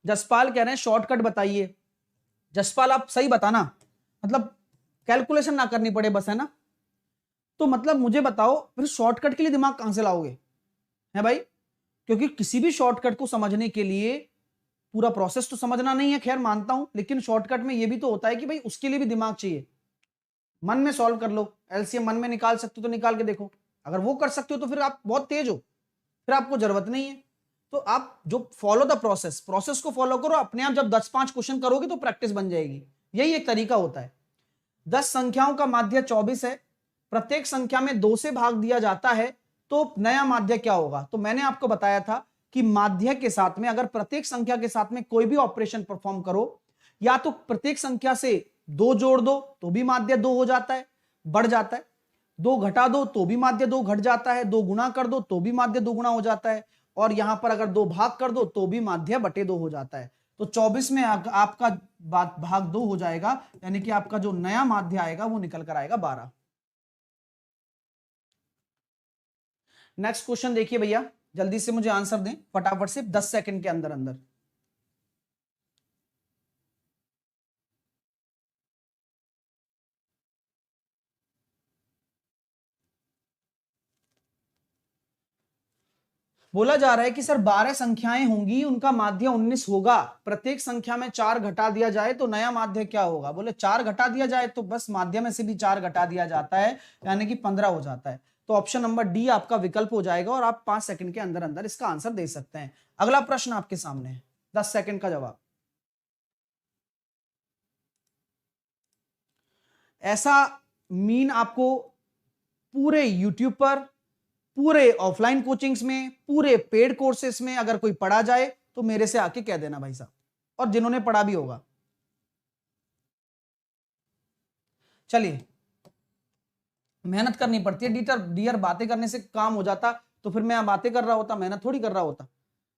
Speaker 1: जसपाल कह रहे हैं शॉर्टकट बताइए। जसपाल आप सही बताना, मतलब कैलकुलेशन ना करनी पड़े बस, है ना? तो मतलब मुझे बताओ फिर शॉर्टकट के लिए दिमाग कहां से लाओगे, है भाई? क्योंकि किसी भी शॉर्टकट को समझने के लिए पूरा प्रोसेस तो समझना नहीं है, खैर मानता हूं, लेकिन शॉर्टकट में यह भी तो होता है कि भाई उसके लिए भी दिमाग चाहिए। मन में सॉल्व कर लो, एलसीएम मन में निकाल सकते हो तो निकाल के देखो। अगर वो कर सकते हो तो फिर आप बहुत तेज हो, फिर आपको जरूरत नहीं है। तो आप जो फॉलो द प्रोसेस, प्रोसेस को फॉलो करो, अपने आप जब 10-5 क्वेश्चन करोगे तो प्रैक्टिस बन जाएगी। यही एक तरीका होता है। 10 संख्याओं का माध्य 24 है, प्रत्येक संख्या में 2 से भाग दिया जाता है, तो नया माध्य क्या होगा? तो मैंने आपको बताया था कि माध्य के साथ में अगर प्रत्येक संख्या के साथ में कोई भी ऑपरेशन परफॉर्म करो, या तो प्रत्येक संख्या से 2 जोड़ दो तो भी माध्य 2 हो जाता है, बढ़ जाता है। 2 घटा दो तो भी माध्य 2 घट जाता है। 2 गुणा कर दो तो भी माध्य 2 गुणा हो जाता है। और यहां पर अगर 2 भाग कर दो तो भी माध्य बटे 2 हो जाता है। तो 24 में आपका भाग 2 हो जाएगा, यानी कि आपका जो नया माध्य आएगा वो निकल कर आएगा 12। नेक्स्ट क्वेश्चन देखिए भैया, जल्दी से मुझे आंसर दें फटाफट से, 10 सेकंड के अंदर अंदर। बोला जा रहा है कि सर 12 संख्याएं होंगी, उनका माध्य 19 होगा, प्रत्येक संख्या में 4 घटा दिया जाए तो नया माध्य क्या होगा? बोले 4 घटा दिया जाए तो बस माध्य में से भी 4 घटा दिया जाता है, यानी कि 15 हो जाता है। तो ऑप्शन नंबर डी आपका विकल्प हो जाएगा, और आप 5 सेकंड के अंदर अंदर इसका आंसर दे सकते हैं। अगला प्रश्न आपके सामने है, 10 सेकंड का जवाब। ऐसा मीन आपको पूरे यूट्यूब पर, पूरे ऑफलाइन कोचिंग्स में, पूरे पेड कोर्सेस में अगर कोई पढ़ा जाए तो मेरे से आके कह देना भाई साहब, और जिन्होंने पढ़ा भी होगा। चलिए, मेहनत करनी पड़ती है डियर डियर, बातें करने से काम हो जाता तो फिर मैं बातें कर रहा होता, मेहनत थोड़ी कर रहा होता,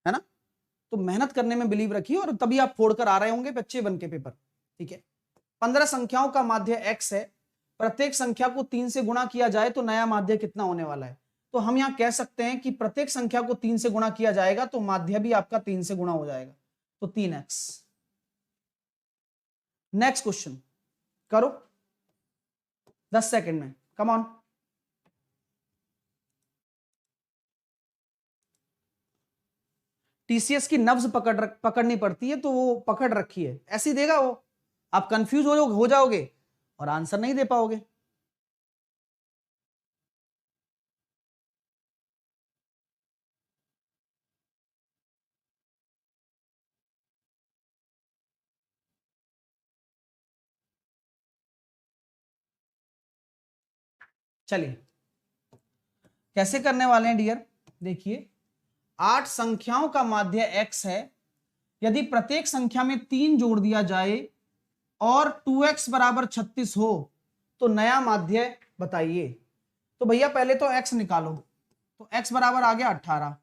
Speaker 1: है ना। तो मेहनत करने में बिलीव रखिए और तभी आप फोड़कर आ रहे होंगे बच्चे बन के पेपर। ठीक है, 15 संख्याओं का माध्य x है, प्रत्येक संख्या को 3 से गुणा किया जाए तो नया माध्य कितना होने वाला है। तो हम यहां कह सकते हैं कि प्रत्येक संख्या को 3 से गुणा किया जाएगा तो माध्य भी आपका 3 से गुणा हो जाएगा, तो 3x। नेक्स्ट क्वेश्चन करो 10 सेकंड में, कम ऑन। टीसीएस की नब्ज पकड़नी पड़ती है तो वो पकड़ रखी है, ऐसी देगा वो, आप कंफ्यूज हो जाओगे और आंसर नहीं दे पाओगे। चलिए कैसे करने वाले हैं डियर, देखिए 8 संख्याओं का माध्य x है, यदि प्रत्येक संख्या में 3 जोड़ दिया जाए और 2x बराबर 36 हो तो नया माध्य बताइए। तो भैया पहले तो x निकालो, तो x बराबर आ गया 18,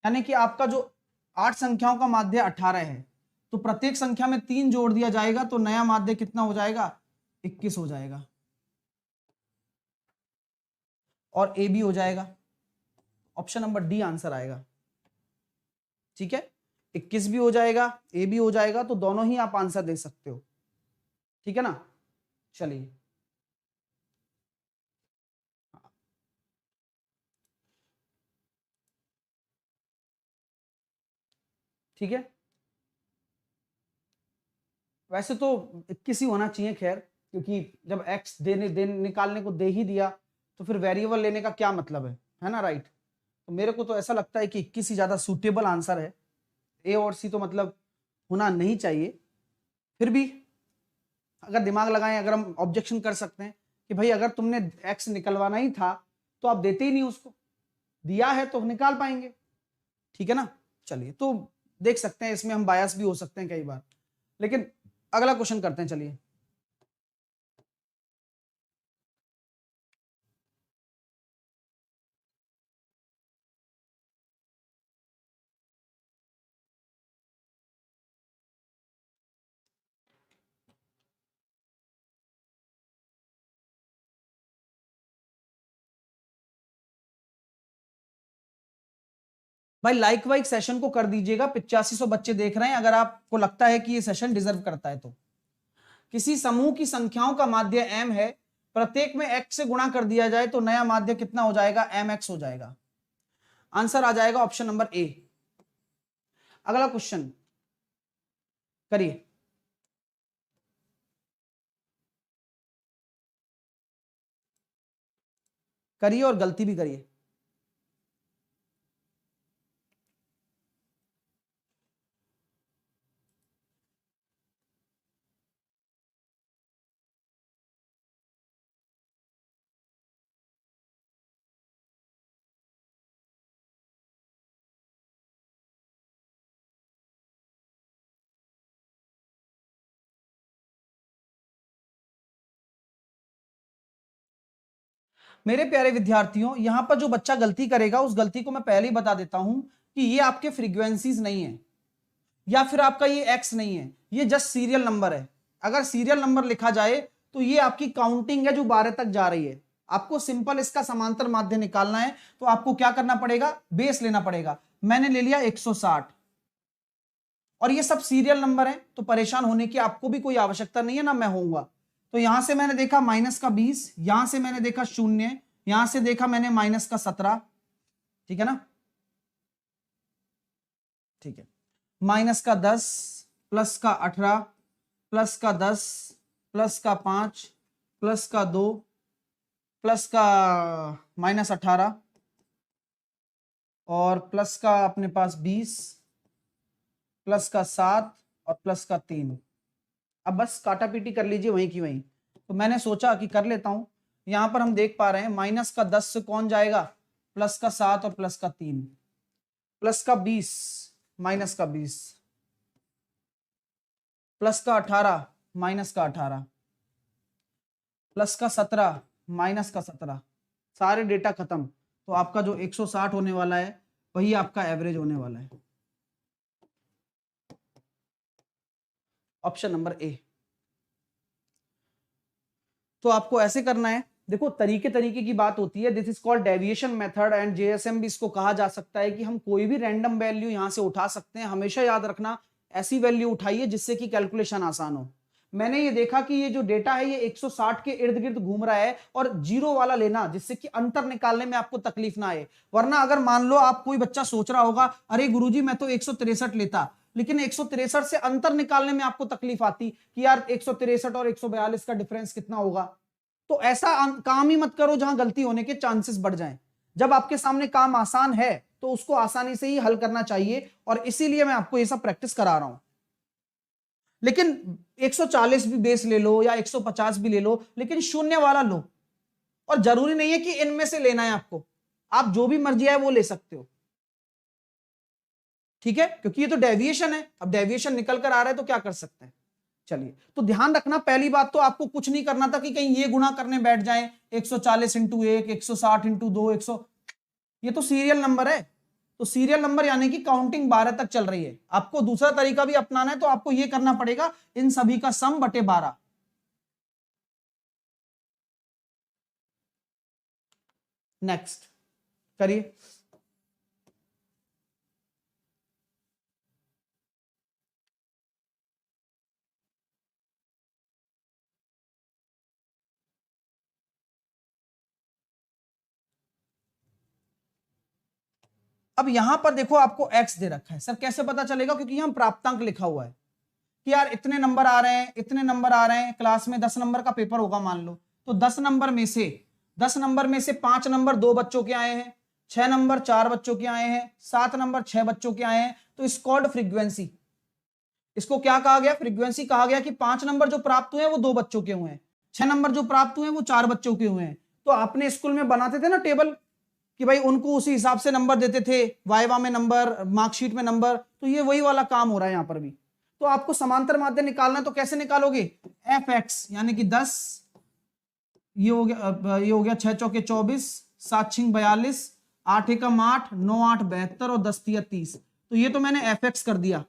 Speaker 1: यानी कि आपका जो 8 संख्याओं का माध्य 18 है, तो प्रत्येक संख्या में 3 जोड़ दिया जाएगा तो नया माध्य कितना हो जाएगा, 21 हो जाएगा, और a भी हो जाएगा, ऑप्शन नंबर डी आंसर आएगा। ठीक है, 21 भी हो जाएगा, ए भी हो जाएगा, तो दोनों ही आप आंसर दे सकते हो। ठीक है ना, चलिए ठीक है, वैसे तो 21 ही होना चाहिए खैर, क्योंकि जब x निकालने को दे ही दिया तो फिर वेरिएबल लेने का क्या मतलब है ना, राइट। तो मेरे को तो ऐसा लगता है कि 21 ही ज्यादा सूटेबल आंसर है, ए और सी तो मतलब होना नहीं चाहिए। फिर भी अगर दिमाग लगाएं, अगर हम ऑब्जेक्शन कर सकते हैं कि भाई अगर तुमने x निकलवाना ही था तो आप देते ही नहीं उसको, दिया है तो निकाल पाएंगे। ठीक है ना, चलिए तो देख सकते हैं इसमें हम बायस भी हो सकते हैं कई बार, लेकिन अगला क्वेश्चन करते हैं। चलिए भाई लाइक वाइक सेशन को कर दीजिएगा, 8500 बच्चे देख रहे हैं, अगर आपको लगता है कि ये सेशन डिजर्व करता है तो। किसी समूह की संख्याओं का माध्य m है, प्रत्येक में x से गुणा कर दिया जाए तो नया माध्य कितना हो जाएगा, mx हो जाएगा, आंसर आ जाएगा ऑप्शन नंबर ए। अगला क्वेश्चन करिए, करिए और गलती भी करिए। मेरे प्यारे विद्यार्थियों, यहां पर जो बच्चा गलती करेगा उस गलती को मैं पहले ही बता देता हूं कि ये आपके फ्रीक्वेंसीज नहीं है, या फिर आपका ये एक्स नहीं है, ये जस्ट सीरियल नंबर है। अगर सीरियल नंबर लिखा जाए तो ये आपकी काउंटिंग है जो 12 तक जा रही है। आपको सिंपल इसका समांतर माध्य निकालना है तो आपको क्या करना पड़ेगा, बेस लेना पड़ेगा। मैंने ले लिया 160, और ये सब सीरियल नंबर है तो परेशान होने की आपको भी कोई आवश्यकता नहीं है, ना मैं होऊंगा। तो यहां से मैंने देखा -20, यहां से मैंने देखा 0, यहां से देखा मैंने -17। ठीक है ना, ठीक है, -10, +18, +10, +5, +2, -18, और प्लस का अपने पास 20, +7 और +3। अब बस काटा पीटी कर लीजिए वहीं की वहीं। तो मैंने सोचा कि कर लेता हूं। यहां पर हम देख पा रहे हैं -10 से कौन जाएगा, +7 और +3, +20, -20, +18, -18, +17, -17, सारे डेटा खत्म, तो आपका जो 160 होने वाला है वही आपका एवरेज होने वाला है। Option number A. तो आपको ऐसे करना है, देखो तरीके तरीके की बात होती है, this is called deviation method and JSM भी इसको कहा जा सकता है कि हम कोई भी रैंडम वैल्यू यहां से उठा सकते हैं। हमेशा याद रखना ऐसी वैल्यू उठाइए जिससे कि कैलकुलेशन आसान हो। मैंने ये देखा कि ये जो डेटा है ये 160 के इर्द गिर्द घूम रहा है, और जीरो वाला लेना जिससे कि अंतर निकालने में आपको तकलीफ ना आए। वरना अगर मान लो आप, कोई बच्चा सोच रहा होगा अरे गुरुजी मैं तो 163 लेता, लेकिन 163 से अंतर निकालने में आपको तकलीफ आती कि यार 163 और 142 का डिफरेंस कितना होगा। तो ऐसा काम ही मत करो जहां गलती होने के चांसेस बढ़ जाएं। जब आपके सामने काम आसान है तो उसको आसानी से ही हल करना चाहिए, और इसीलिए मैं आपको ये सब प्रैक्टिस करा रहा हूं। लेकिन 140 भी बेस ले लो या 150 भी ले लो, लेकिन शून्य वाला लो। और जरूरी नहीं है कि इनमें से लेना है आपको, आप जो भी मर्जी है वो ले सकते हो, ठीक है, क्योंकि ये तो डेविएशन है। अब डेविएशन निकल कर आ रहा है तो क्या कर सकते हैं। चलिए, तो ध्यान रखना, पहली बात तो आपको कुछ नहीं करना था कि कहीं ये गुणा करने बैठ जाए 140 इंटू 1, 160 इंटू 2, 100, ये तो सीरियल नंबर है। तो सीरियल नंबर यानी कि काउंटिंग 12 तक चल रही है। आपको दूसरा तरीका भी अपनाना है, तो आपको ये करना पड़ेगा इन सभी का सम बटे 12। नेक्स्ट करिए। अब यहां पर देखो आपको x दे रखा है, सर कैसे पता चलेगा, क्योंकि यहां प्राप्तांक लिखा हुआ है कि यार इतने नंबर आ रहे हैं, इतने नंबर आ रहे हैं। क्लास में 10 नंबर का पेपर होगा मान लो, तो 10 नंबर में से 5 नंबर 2 बच्चों के आए हैं, 6 नंबर 4 बच्चों के आए हैं, 7 नंबर 6 बच्चों के आए हैं। तो इस कॉल्ड फ्रीक्वेंसी, इसको क्या कहा गया, फ्रीक्वेंसी कहा गया कि 5 नंबर जो प्राप्त हुए हैं वो 2 बच्चों के हुए हैं, 6 नंबर जो प्राप्त हुए हैं वो 4 बच्चों के हुए हैं। तो आपने स्कूल में बनाते थे ना टेबल कि भाई उनको उसी हिसाब से नंबर देते थे, वाइवा में नंबर, मार्कशीट में नंबर, तो ये वही वाला काम हो रहा है यहां पर भी। तो आपको समांतर माध्य निकालना है, तो कैसे निकालोगे, एफ एक्स यानी कि 10, ये हो गया 6 चौके 24, 7 छिंग 42, 8 एकम 8, 9 8 72 और 10 तिया 30। तो ये तो मैंने एफ एक्स कर दिया,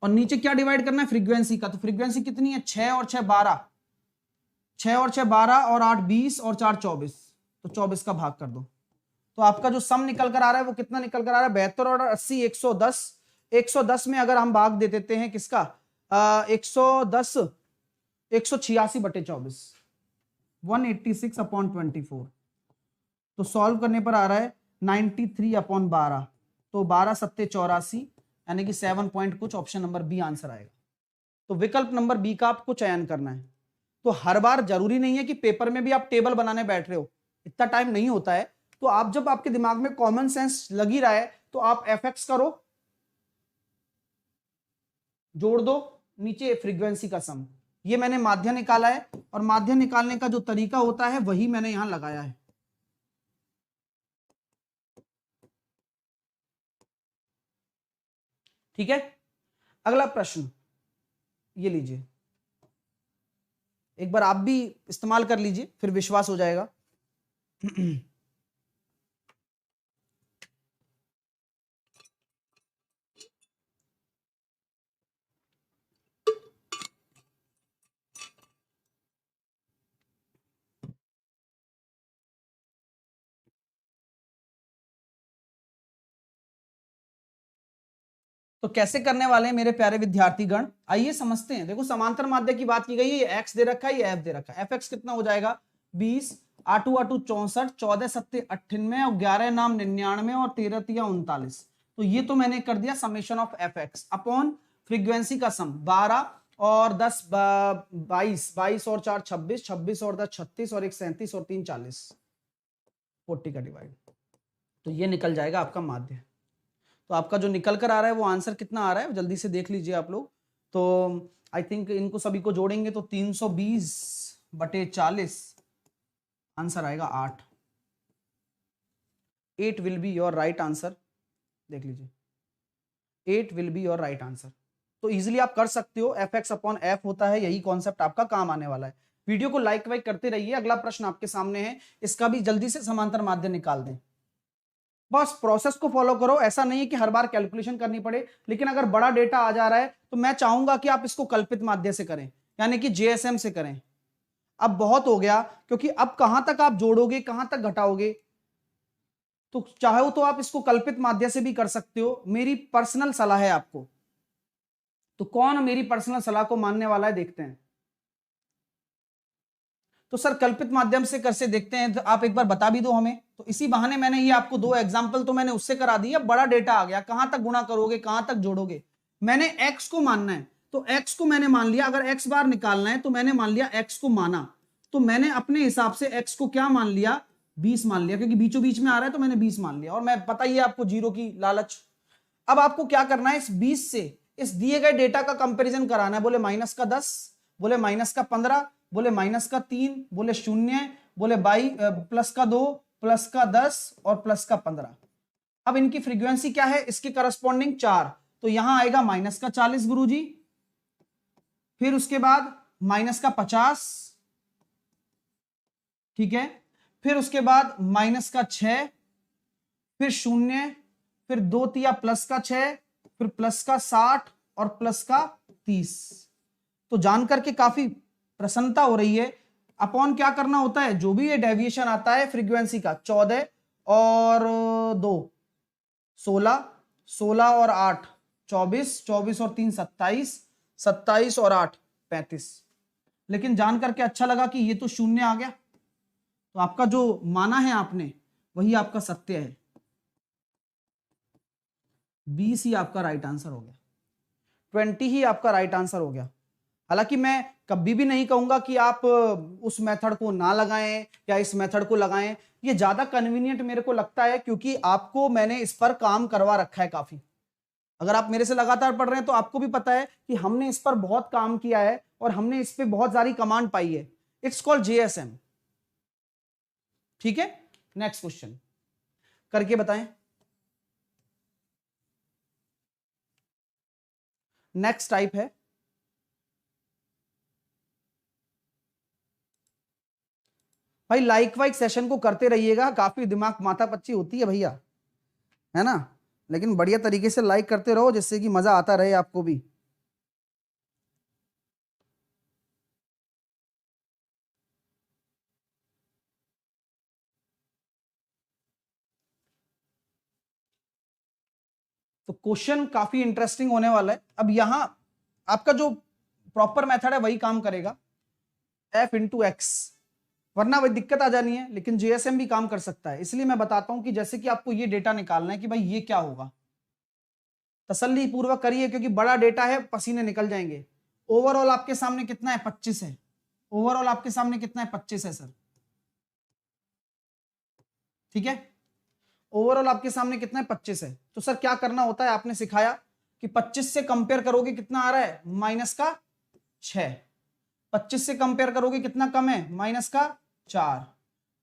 Speaker 1: और नीचे क्या डिवाइड करना है, फ्रीक्वेंसी का। तो फ्रीक्वेंसी कितनी है, 6 और 6 12, 6 और 6 12 और 8 20 और 4 24, तो 24 का भाग कर दो। तो आपका जो सम निकल कर आ रहा है वो कितना निकल कर आ रहा है, 72 और 80 110। 110 में अगर हम भाग दे देते हैं किसका, 110 186 बटे 24, 186 अपॉन 24। तो सॉल्व करने पर आ रहा है 93 अपॉन 12, तो 12 सत्ते 84, यानी कि 7 पॉइंट कुछ, ऑप्शन नंबर बी आंसर आएगा। तो विकल्प नंबर बी का आपको चयन करना है। तो हर बार जरूरी नहीं है कि पेपर में भी आप टेबल बनाने बैठ रहे हो, इतना टाइम नहीं होता है। तो आप जब आपके दिमाग में कॉमन सेंस लगी रहा है तो आप एफ एक्स करो, जोड़ दो, नीचे फ्रीक्वेंसी का सम। ये मैंने माध्य निकाला है, और माध्य निकालने का जो तरीका होता है वही मैंने यहां लगाया है। ठीक है, अगला प्रश्न ये लीजिए, एक बार आप भी इस्तेमाल कर लीजिए, फिर विश्वास हो जाएगा। तो कैसे करने वाले हैं मेरे प्यारे विद्यार्थीगण, आइए समझते हैं। देखो समांतर माध्य की बात की गई है, ये एक्स दे रखा है, ये एफ दे रखा है। एफ एक्स कितना हो जाएगा, 20, 8 8 64, 14 7 98 और 11 नाम 99 और 13 तिया 39। तो ये तो मैंने कर दिया summation of F x upon frequency का सम, 12 और 10 22, 22 और 4 26, 26 और 10 36 और 1 37 और 3 40, 40 का डिवाइड। तो ये निकल जाएगा आपका माध्य। तो आपका जो निकल कर आ रहा है वो आंसर कितना आ रहा है जल्दी से देख लीजिए आप लोग। तो आई थिंक इनको सभी को जोड़ेंगे तो 320 बटे 40, आंसर आएगा 8। 8 will be your right answer, देख लीजिए 8 will be your right answer. तो इजीली आप कर सकते हो, एफ एक्स अपॉन एफ होता है, यही कॉन्सेप्ट आपका काम आने वाला है। वीडियो को लाइक वाइक करते रहिए। अगला प्रश्न आपके सामने है, इसका भी जल्दी से समांतर माध्य निकाल दें। बस प्रोसेस को फॉलो करो, ऐसा नहीं है कि हर बार कैलकुलेशन करनी पड़े, लेकिन अगर बड़ा डेटा आ जा रहा है तो मैं चाहूंगा कि आप इसको कल्पित माध्य से करें, यानी कि जेएसएम से करें। अब बहुत हो गया, क्योंकि अब कहां तक आप जोड़ोगे, कहां तक घटाओगे, तो चाहो तो आप इसको कल्पित माध्य से भी कर सकते हो। मेरी पर्सनल सलाह है आपको, तो कौन मेरी पर्सनल सलाह को मानने वाला है देखते हैं। तो सर कल्पित माध्यम से कैसे देखते हैं, तो आप एक बार बता भी दो हमें। तो इसी बहाने मैंने ये आपको 2 एग्जांपल तो मैंने उससे करा दिया। बड़ा डेटा आ गया, कहां तक गुणा करोगे, कहां तक जोड़ोगे। मैंने x को मानना है, तो x को मैंने मान लिया। अगर x बार निकालना है तो मैंने मान लिया, x को माना, तो मैंने अपने हिसाब से x को क्या मान लिया, 20 मान लिया, क्योंकि बीचों बीच में आ रहा है तो मैंने 20 मान लिया। और मैं पता ही है आपको जीरो की लालच। अब आपको क्या करना है, इस 20 से इस दिए गए डेटा का कंपैरिजन कराना है। बोले माइनस का 10, बोले माइनस का 15, बोले माइनस का 3, बोले 0, बोले प्लस का 2, प्लस का 10 और प्लस का 15। अब इनकी फ्रीक्वेंसी क्या है, इसके करस्पॉन्डिंग 4, तो यहां आएगा माइनस का 40 गुरुजी, फिर उसके बाद माइनस का 50, ठीक है, फिर उसके बाद माइनस का 6, फिर 0, फिर 2 तिया प्लस का 6, फिर प्लस का 60 और प्लस का 30। तो जानकर के काफी प्रसन्नता हो रही है। अपॉन क्या करना होता है, जो भी ये डेविएशन आता है फ्रीक्वेंसी का, 14 और 2 16, 16 और 8 24, 24 और 3 27, 27 और 8 35। लेकिन जान करके अच्छा लगा कि ये तो 0 आ गया, तो आपका जो माना है आपने वही आपका सत्य है। 20 ही आपका राइट आंसर हो गया, 20 ही आपका राइट आंसर हो गया। हालांकि मैं कभी भी नहीं कहूंगा कि आप उस मेथड को ना लगाएं या इस मेथड को लगाएं, ये ज्यादा कन्वीनियंट मेरे को लगता है, क्योंकि आपको मैंने इस पर काम करवा रखा है काफी। अगर आप मेरे से लगातार पढ़ रहे हैं तो आपको भी पता है कि हमने इस पर बहुत काम किया है और हमने इस पर बहुत सारी कमांड पाई है। It's called JSM. ठीक है, नेक्स्ट क्वेश्चन करके बताएं। नेक्स्ट टाइप है, भाई लाइक वाइक सेशन को करते रहिएगा, काफी दिमाग माथा पच्ची होती है भैया, है ना, लेकिन बढ़िया तरीके से लाइक करते रहो जिससे कि मजा आता रहे आपको भी। तो क्वेश्चन काफी इंटरेस्टिंग होने वाला है। अब यहां आपका जो प्रॉपर मेथड है वही काम करेगा, f इंटू एक्स, वरना वही दिक्कत आ जानी है। लेकिन जेएसएम भी काम कर सकता है, इसलिए मैं बताता हूं कि जैसे कि आपको ये डेटा निकालना है कि भाई ये क्या होगा, तसल्ली पूर्वक करिए, क्योंकि बड़ा डेटा है, पसीने निकल जाएंगे। ओवरऑल आपके सामने कितना है, 25 है। ओवरऑल आपके सामने कितना है, 25 है सर, ठीक है। ओवरऑल आपके सामने कितना है, 25 है। तो सर क्या करना होता है, आपने सिखाया कि 25 से कंपेयर करोगे कितना आ रहा है, माइनस का 6। 25 से कंपेयर करोगे कितना कम है, माइनस का 4।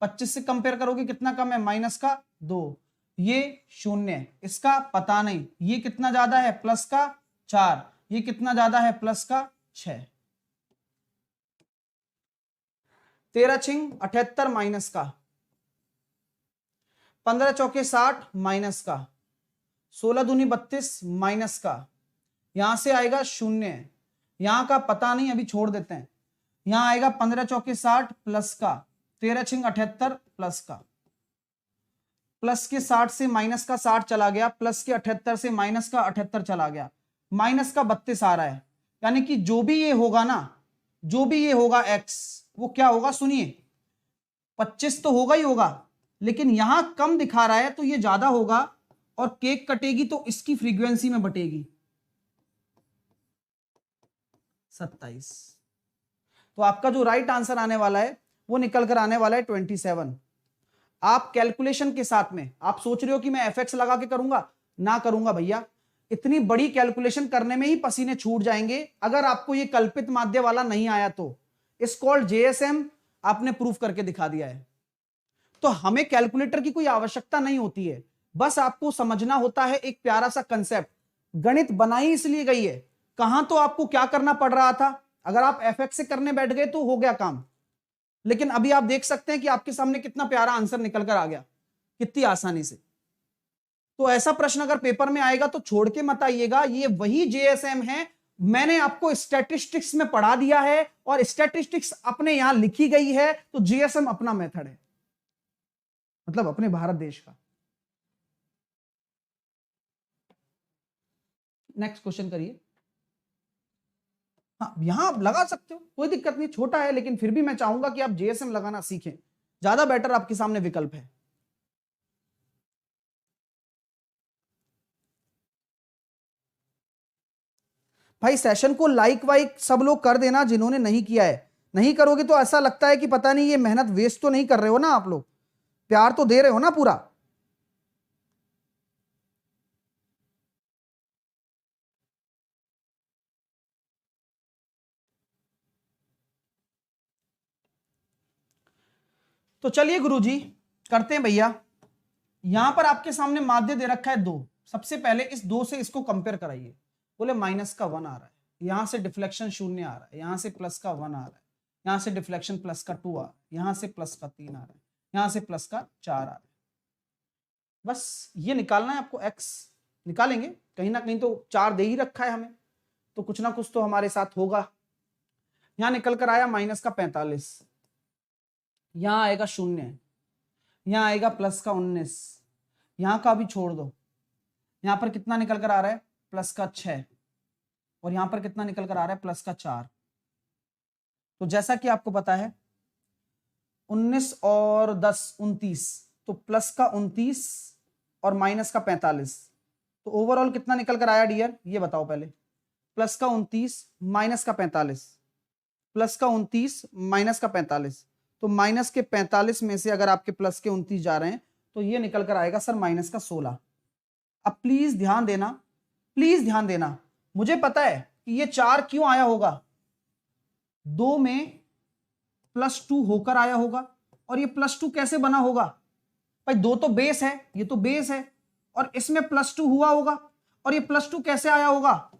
Speaker 1: 25 से कंपेयर करोगे कितना कम है, माइनस का 2। ये 0, इसका पता नहीं। ये कितना ज्यादा है, प्लस का 4। ये कितना ज्यादा है, प्लस का 6। 13 छिंग 78 माइनस का, 15 चौके 60 माइनस का, 16 दूनी 32 माइनस का। यहां से आएगा 0, यहां का पता नहीं, अभी छोड़ देते हैं। यहां आएगा 15 चौके 60 प्लस का, 13 छिंग 78 प्लस का। प्लस के 60 से माइनस का 60 चला गया, प्लस के 78 से माइनस का 78 चला गया, माइनस का 32 आ रहा है। यानी कि जो भी ये होगा ना, जो भी ये होगा x, वो क्या होगा, सुनिए, 25 तो होगा ही होगा, लेकिन यहां कम दिखा रहा है तो ये ज्यादा होगा, और केक कटेगी तो इसकी फ्रीक्वेंसी में बटेगी, 27। तो आपका जो राइट आंसर आने वाला है वो निकल कर आने वाला है 27। आप कैलकुलेशन के साथ में, आप सोच रहे हो कि मैं एफएक्स लगा के करूंगा, ना करूंगा भैया, इतनी बड़ी कैलकुलेशन करने में ही पसीने छूट जाएंगे अगर आपको ये कल्पित माध्य वाला नहीं आया तो। इस कॉल्ड जेएसएम आपने प्रूफ करके दिखा दिया है। तो हमें कैलकुलेटर की कोई आवश्यकता नहीं होती है, बस आपको समझना होता है एक प्यारा सा कंसेप्ट। गणित बनाई इसलिए गई है, कहां तो आपको क्या करना पड़ रहा था, अगर आप एफएक्स से करने बैठ गए तो हो गया काम, लेकिन अभी आप देख सकते हैं कि आपके सामने कितना प्यारा आंसर निकल कर आ गया, कितनी आसानी से। तो ऐसा प्रश्न अगर पेपर में आएगा तो छोड़ के मत आइएगा, ये वही जेएसएम है, मैंने आपको स्टैटिस्टिक्स में पढ़ा दिया है और स्टैटिस्टिक्स अपने यहां लिखी गई है, तो जेएसएम अपना मेथड है, मतलब अपने भारत देश का। नेक्स्ट क्वेश्चन करिए। हाँ, यहां आप लगा सकते हो, कोई दिक्कत नहीं, छोटा है लेकिन फिर भी मैं चाहूंगा कि आप जेएसएम लगाना सीखें, ज्यादा बेटर आपके सामने विकल्प है। भाई सेशन को लाइक वाइक सब लोग कर देना जिन्होंने नहीं किया है, नहीं करोगे तो ऐसा लगता है कि पता नहीं ये मेहनत वेस्ट तो नहीं कर रहे हो ना, आप लोग प्यार तो दे रहे हो ना पूरा। तो चलिए गुरुजी करते हैं भैया। यहां पर आपके सामने माध्य दे रखा है 2, सबसे पहले इस 2 से इसको कंपेयर कराइए। बोले माइनस का 1 आ रहा है, यहां से डिफ्लेक्शन 0 आ रहा है, यहां से प्लस का 1 आ रहा है, यहां से डिफ्लेक्शन प्लस का 2 आ रहा है, यहां से प्लस का 3 आ रहा है, यहां से प्लस का 4 आ रहा है। बस ये निकालना है आपको, x निकालेंगे, कहीं ना कहीं तो 4 दे ही रखा है हमें, तो कुछ ना कुछ तो हमारे साथ होगा। यहां निकल कर आया माइनस का 45, यहां आएगा 0, यहां आएगा प्लस का 19, यहां का भी छोड़ दो, यहां पर कितना निकल कर आ रहा है प्लस का 6, और यहां पर कितना निकल कर आ रहा है प्लस का 4। तो जैसा कि आपको पता है 19 और 10 29, तो प्लस का 29 और माइनस का 45, तो ओवरऑल कितना निकल कर आया डियर, ये बताओ पहले। प्लस का 29 माइनस का 45, प्लस का 29 माइनस का 45, तो माइनस के 45 में से अगर आपके प्लस के 29 जा रहे हैं तो ये निकल कर आएगा सर माइनस का 16। अब प्लीज ध्यान देना, प्लीज ध्यान देना, मुझे पता है कि ये 4 क्यों आया होगा, 2 में +2 होकर आया होगा, और ये +2 कैसे बना होगा भाई, 2 तो बेस है, ये तो बेस है, और इसमें +2 हुआ होगा, और ये +2 कैसे आया होगा,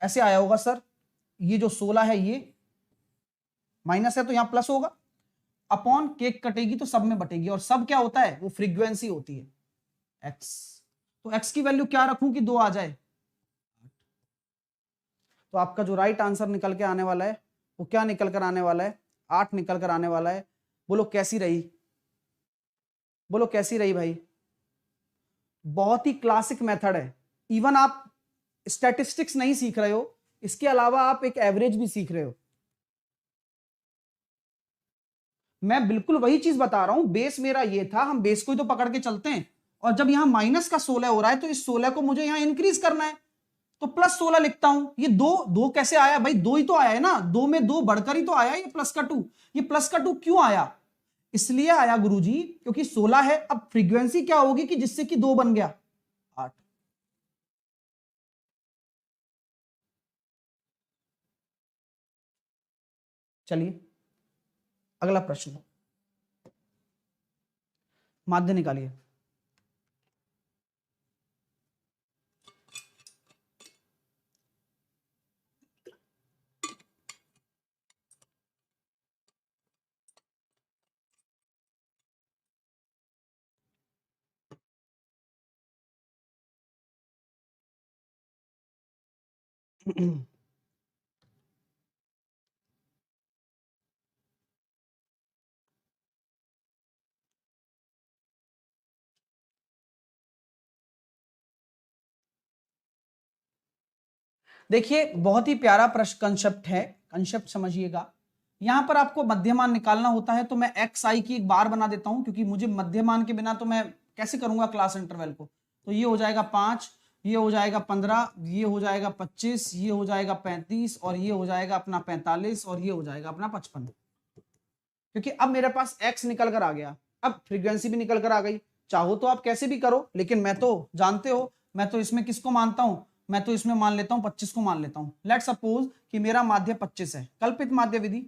Speaker 1: ऐसे आया होगा सर, ये जो 16 है ये माइनस है तो यहां प्लस होगा, अपॉन केक कटेगी तो सब में बटेगी, और सब क्या होता है, वो फ्रीक्वेंसी होती है x, तो x की वैल्यू क्या रखूं कि 2 आ जाए। तो आपका जो राइट आंसर निकल के आने वाला है वो क्या निकल कर आने वाला है, 8 निकल कर आने वाला है। बोलो कैसी रही, बोलो कैसी रही भाई, बहुत ही क्लासिक मेथड है। इवन आप स्टैटिस्टिक्स नहीं सीख रहे हो, इसके अलावा आप एक एवरेज भी सीख रहे हो। मैं बिल्कुल वही चीज बता रहा हूं, बेस मेरा ये था, हम बेस को ही तो पकड़ के चलते हैं, और जब यहां माइनस का 16 हो रहा है तो इस 16 को मुझे यहां इंक्रीज करना है, तो +16 लिखता हूं। ये 2 कैसे आया भाई, 2 ही तो आया है ना, 2 में 2 बढ़कर ही तो आया, ये प्लस का 2, ये प्लस का 2 क्यों आया, इसलिए आया गुरुजी क्योंकि 16 है, अब फ्रीक्वेंसी क्या होगी कि जिससे कि 2 बन गया 8। चलिए अगला प्रश्न, माध्य निकालिए। देखिए बहुत ही प्यारा प्रश्न कंसेप्ट है, कंसेप्ट समझिएगा। यहां पर आपको मध्यमान निकालना होता है, तो मैं एक्स आई की एक बार बना देता हूं, क्योंकि मुझे मध्यमान के बिना तो मैं कैसे करूंगा क्लास इंटरवल को। तो ये हो जाएगा 5, ये हो जाएगा 15, ये हो जाएगा 25, ये हो जाएगा 35, और ये हो जाएगा अपना 45, और ये हो जाएगा अपना 55, क्योंकि अब मेरे पास एक्स निकल कर आ गया, अब फ्रीक्वेंसी भी निकल कर आ गई। चाहो तो आप कैसे भी करो, लेकिन मैं तो जानते हो, मैं तो इसमें किसको मानता हूं, मैं तो इसमें मान लेता हूं 25 को मान लेता हूं। लेट सपोज कि मेरा माध्य 25 है, कल्पित माध्य विधि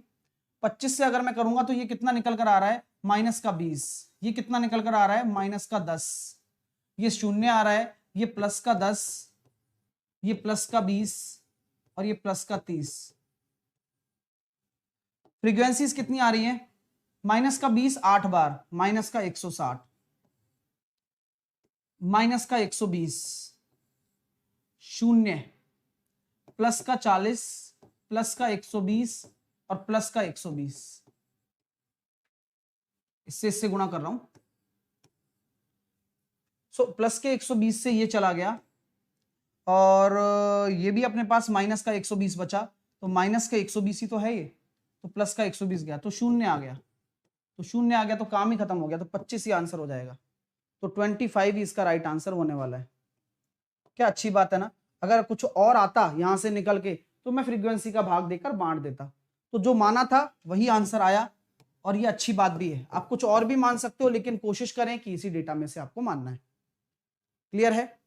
Speaker 1: 25 से अगर मैं करूंगा तो ये कितना निकल कर आ रहा है -20, ये कितना निकल कर आ रहा है -10, ये 0 आ रहा है, ये +10, ये +20, और ये +30। फ्रीक्वेंसीज कितनी आ रही है? माइनस का 20 8 बार, माइनस का 160, माइनस का 120, शून्य, प्लस का 40, प्लस का 120 और प्लस का 120। इससे गुणा कर रहा हूं। सो प्लस के 120 से ये चला गया और ये भी अपने पास माइनस का 120 बचा, तो माइनस का 120 ही तो है ये, तो प्लस का 120 गया तो शून्य आ गया, तो शून्य आ गया तो काम ही खत्म हो गया, तो 25 ही आंसर हो जाएगा। तो 25 ही इसका राइट आंसर होने वाला है। क्या अच्छी बात है ना। अगर कुछ और आता यहां से निकल के तो मैं फ्रीक्वेंसी का भाग देकर बांट देता, तो जो माना था वही आंसर आया, और ये अच्छी बात भी है। आप कुछ और भी मान सकते हो, लेकिन कोशिश करें कि इसी डेटा में से आपको मानना है। क्लियर है?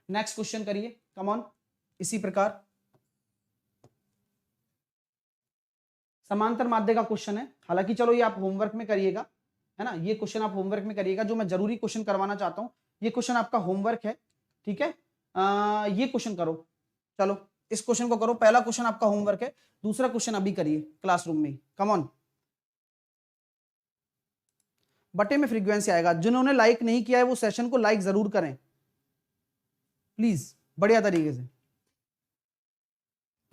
Speaker 1: नेक्स्ट क्वेश्चन करिए, कम ऑन। इसी प्रकार समांतर माध्य का क्वेश्चन है, हालांकि चलो ये आप होमवर्क में करिएगा, है ना। ये क्वेश्चन आप होमवर्क में करिएगा, जो मैं जरूरी क्वेश्चन करवाना चाहता हूं, ये क्वेश्चन आपका होमवर्क है, ठीक है। ये क्वेश्चन करो, चलो इस क्वेश्चन को करो। पहला क्वेश्चन आपका होमवर्क है, दूसरा क्वेश्चन अभी करिए क्लासरूम में, कम ऑन। बटे में फ्रीक्वेंसी आएगा। जिन्होंने लाइक नहीं किया है वो सेशन को लाइक जरूर करें प्लीज, बढ़िया तरीके से।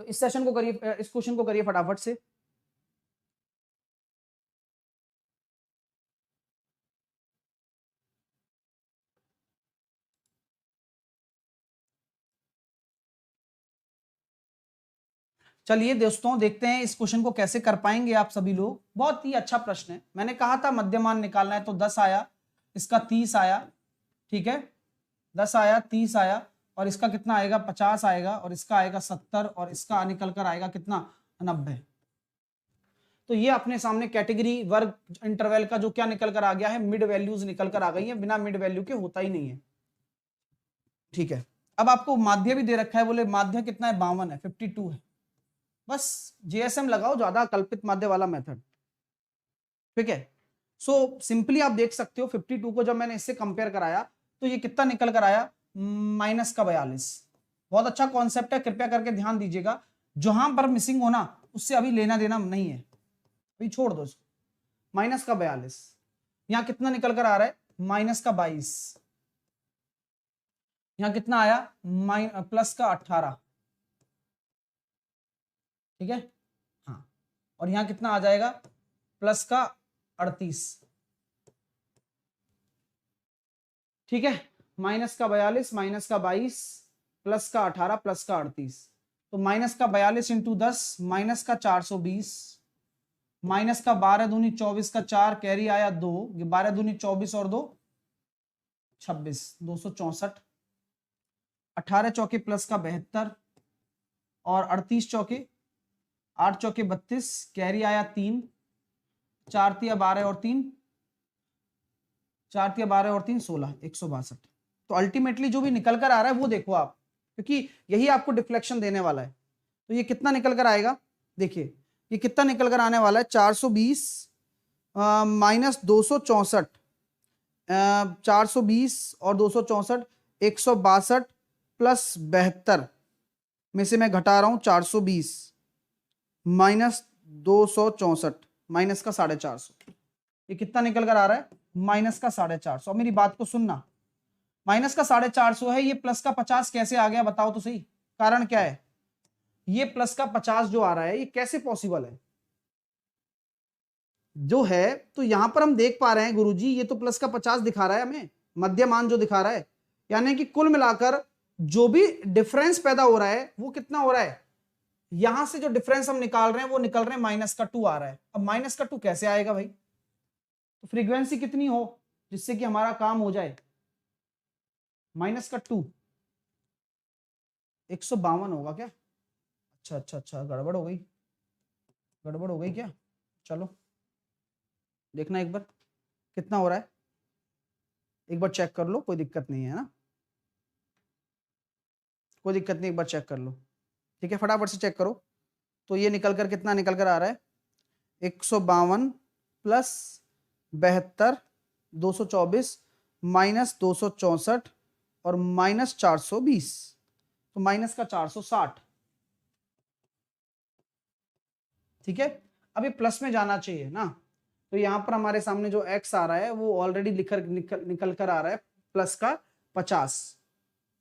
Speaker 1: तो इस सेशन को करिए, इस क्वेश्चन को करिए फटाफट से। चलिए दोस्तों, देखते हैं इस क्वेश्चन को कैसे कर पाएंगे आप सभी लोग। बहुत ही अच्छा प्रश्न है। मैंने कहा था मध्यमान निकालना है, तो 10 आया, इसका 30 आया, ठीक है, 10 आया, 30 आया, और इसका कितना आएगा? 50 आएगा, और इसका आएगा 70, और इसका निकल कर आएगा कितना? 90। तो ये अपने सामने कैटेगरी वर्ग इंटरवल का जो क्या निकल कर आ गया है, मिड वैल्यूज निकल कर आ गई है। बिना मिड वैल्यू के होता ही नहीं है, ठीक है। अब आपको माध्य भी दे रखा है, बोले माध्य कितना है? 52 है, 52 है। बस जीएसएम लगाओ, ज्यादा कल्पित माध्य वाला मेथड, ठीक है। सो सिंपली आप देख सकते हो 52 को जब मैंने इससे कंपेयर कराया तो ये कितना निकल कर आया? माइनस का 42। बहुत अच्छा कॉन्सेप्ट है, कृपया करके ध्यान दीजिएगा। जहां पर मिसिंग होना उससे अभी लेना देना नहीं है, अभी छोड़ दो इसको। माइनस का 42, यहां कितना निकल कर आ रहा है? माइनस का 22। यहां कितना आया? प्लस का 18, ठीक है, हाँ। और यहां कितना आ जाएगा? प्लस का 38, ठीक है। माइनस का 42, माइनस का 22, प्लस का 18, प्लस का 38। तो माइनस का 42 इंटू 10, माइनस का 420, माइनस का 12 दूनी 24 का 4, कैरी आया 2, 12 दूनी 24 और 2 26, 264, 18 चौके प्लस का 72, और 38 चौके, 8 चौके 32, कैरी आया 3, 4 तिया 12 और 3, 4 तिया 12 और 3 16, 162। तो अल्टीमेटली जो भी निकल कर आ रहा है वो देखो आप, क्योंकि यही आपको डिफ्लेक्शन देने वाला है। तो ये कितना निकल कर आएगा? देखिए ये कितना निकल कर आने वाला है? 420 माइनस 264, 420 और 264, 162 प्लस 72 में से मैं घटा रहा हूं 420 माइनस 264, माइनस का 450। ये कितना निकल कर आ रहा है? माइनस का 450। मेरी बात को सुनना, माइनस का 450 है, ये प्लस का 50 कैसे आ गया बताओ तो सही। कारण क्या है? ये प्लस का 50 जो आ रहा है ये कैसे पॉसिबल है जो है? तो यहां पर हम देख पा रहे हैं गुरुजी, ये तो प्लस का 50 दिखा रहा है हमें, मध्यमान जो दिखा रहा है, यानी कि कुल मिलाकर जो भी डिफरेंस पैदा हो रहा है वो कितना हो रहा है? यहां से जो डिफरेंस हम निकाल रहे हैं वो निकल रहे हैं माइनस का 2 आ रहा है। अब माइनस का 2 कैसे आएगा भाई? तो फ्रीक्वेंसी कितनी हो जिससे कि हमारा काम हो जाए? माइनस का 2 152 होगा क्या? अच्छा अच्छा अच्छा, गड़बड़ हो गई, गड़बड़ हो गई क्या? चलो देखना एक बार कितना हो रहा है, एक बार चेक कर लो, कोई दिक्कत नहीं है ना, कोई दिक्कत नहीं, एक बार चेक कर लो, ठीक है, फटाफट से चेक करो। तो ये निकल कर कितना निकल कर आ रहा है? 152 प्लस 72, 224 माइनस 264 और माइनस 420, तो माइनस का 460, ठीक है। अब ये प्लस में जाना चाहिए ना, तो यहाँ पर हमारे सामने जो x आ रहा है वो ऑलरेडी निकल कर आ रहा है प्लस का 50,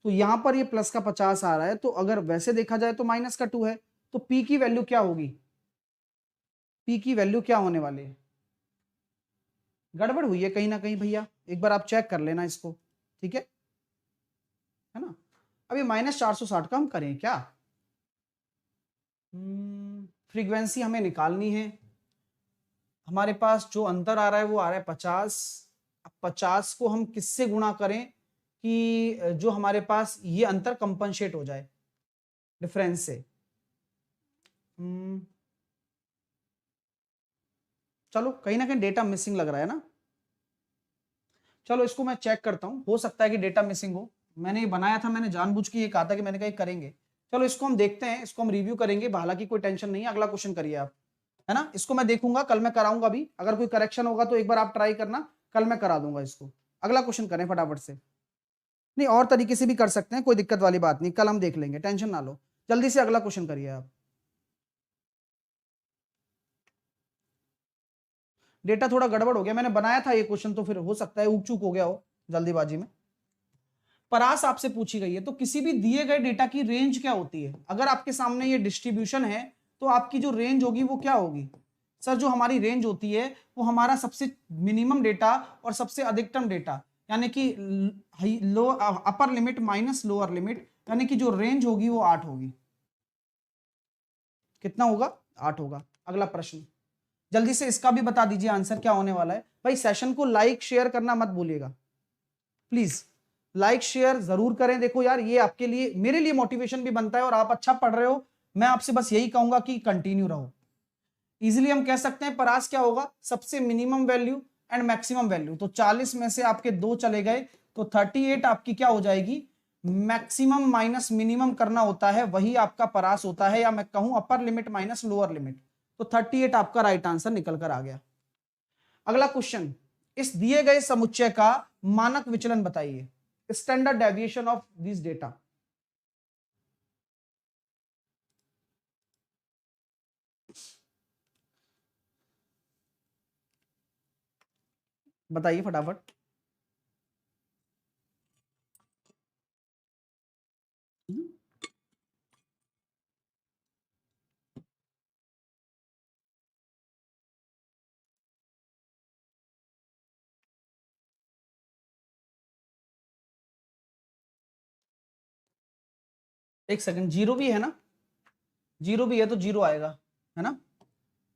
Speaker 1: तो यहाँ पर ये प्लस का 50 आ रहा है, तो अगर वैसे देखा जाए तो माइनस का 2 है, तो p की वैल्यू क्या होगी, p की वैल्यू क्या होने वाली है, गड़बड़ हुई है कहीं ना कहीं भैया, एक बार आप चेक कर लेना इसको, ठीक है ना। अभी -460 का हम करें क्या, फ्रीक्वेंसी हमें निकालनी है, हमारे पास जो अंतर आ रहा है वो आ रहा है 50, अब 50 को हम किससे गुणा करें कि जो हमारे पास ये अंतर कंपनसेट हो जाए डिफरेंस से। चलो कहीं ना कहीं डेटा मिसिंग लग रहा है ना, चलो इसको मैं चेक करता हूं, हो सकता है कि डेटा मिसिंग हो, मैंने ये बनाया था, मैंने जानबूझ के ये कहा था कि मैंने कहा करेंगे, चलो इसको हम देखते हैं, इसको हम रिव्यू करेंगे, हालांकि कोई टेंशन नहीं है, अगला क्वेश्चन करिए आप, है ना, इसको मैं देखूंगा, कल मैं कराऊंगा, भी अगर कोई करेक्शन होगा तो एक बार आप ट्राई करना, कल मैं करा दूंगा इसको, अगला क्वेश्चन करें फटाफट से, नहीं और तरीके से भी कर सकते हैं, कोई दिक्कत वाली बात नहीं, कल हम देख लेंगे, टेंशन ना लो, जल्दी से अगला क्वेश्चन करिए आप। डेटा थोड़ा गड़बड़ हो गया, मैंने बनाया था ये क्वेश्चन, तो फिर हो सकता है ऊक चूक हो गया हो जल्दीबाजी में। परास आपसे पूछी गई है, तो किसी भी दिए गए डेटा की रेंज क्या होती है, अगर आपके सामने ये डिस्ट्रीब्यूशन है तो आपकी जो रेंज होगी वो क्या होगी, सर जो हमारी रेंज होती है वो हमारा सबसे मिनिमम डेटा और सबसे अधिकतम डेटा, यानी कि लो upper limit minus lower limit, यानी कि जो रेंज होगी वो 8 होगी, कितना होगा 8 होगा। अगला प्रश्न जल्दी से इसका भी बता दीजिए आंसर क्या होने वाला है, भाई सेशन को लाइक शेयर करना मत भूलिएगा प्लीज, लाइक शेयर जरूर करें, देखो यार ये आपके लिए मेरे लिए मोटिवेशन भी बनता है, और आप अच्छा पढ़ रहे हो, मैं आपसे बस यही कहूंगा कि कंटिन्यू रहो। इजीली हम कह सकते हैं परास क्या होगा, सबसे minimum value and maximum value, तो 40 में से आपके 2 चले गए, तो 38 आपकी क्या हो जाएगी, मैक्सिमम माइनस मिनिमम करना होता है, वही आपका परास होता है, या मैं कहूं अपर लिमिट माइनस लोअर लिमिट, तो 38 आपका राइट आंसर निकल कर आ गया। अगला क्वेश्चन, इस दिए गए समुच्चय का मानक विचलन बताइए, standard deviation of this data, बताइए फटाफट। एक सेकंड, जीरो भी है ना, जीरो भी है तो जीरो आएगा, है ना,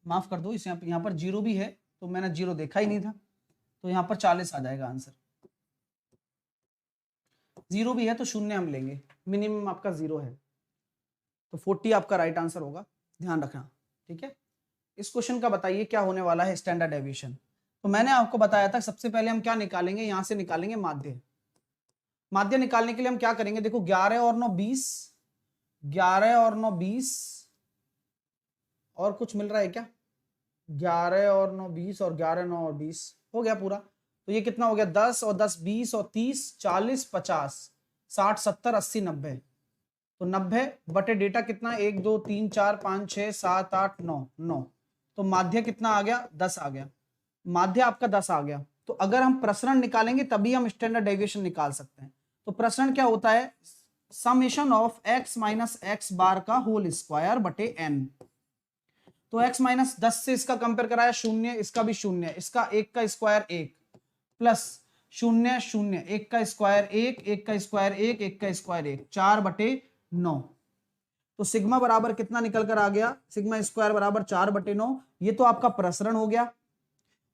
Speaker 1: माफ कर दो, इस यहाँ पर जीरो भी है, तो मैंने जीरो देखा ही नहीं था, तो यहाँ पर 40 आ जाएगा आंसर, जीरो भी है तो शून्य हम लेंगे, मिनिमम आपका जीरो है, तो 40 आपका राइट आंसर होगा, ध्यान रखना, ठीक है। इस क्वेश्चन का बताइए क्या होने वाला है स्टैंडर्ड डेविएशन, तो मैंने आपको बताया था सबसे पहले हम क्या निकालेंगे, यहां से निकालेंगे माध्य, माध्य निकालने के लिए हम क्या करेंगे, देखो 11 और 9 20, 11 और 9 20, और कुछ मिल रहा है क्या, 11 और 9 20 और 11 9 और 20 हो गया पूरा, तो ये कितना हो गया 10 और 10 20 और 30 40 50 60 70 80 90, तो 90 बटे डेटा कितना 1 2 3 4 5 6 7 8 9 9, तो माध्य कितना आ गया 10 आ गया, माध्य आपका 10 आ गया, तो अगर हम प्रसरण निकालेंगे तभी हम स्टैंडर्ड डेविएशन निकाल सकते हैं, तो प्रसरण क्या होता है, summation of x minus x bar का होल स्क्वायर बटे n, तो x माइनस 10 से इसका कंपेयर कराया शून्य, इसका भी शून्य, इसका एक का स्क्वायर एक, प्लस शून्य शून्य, एक का स्क्वायर एक, एक का स्क्वायर एक, एक का स्क्वायर एक, 4/9, तो सिग्मा बराबर कितना निकल कर आ गया, सिग्मा स्क्वायर बराबर 4/9, ये तो आपका प्रसरण हो गया,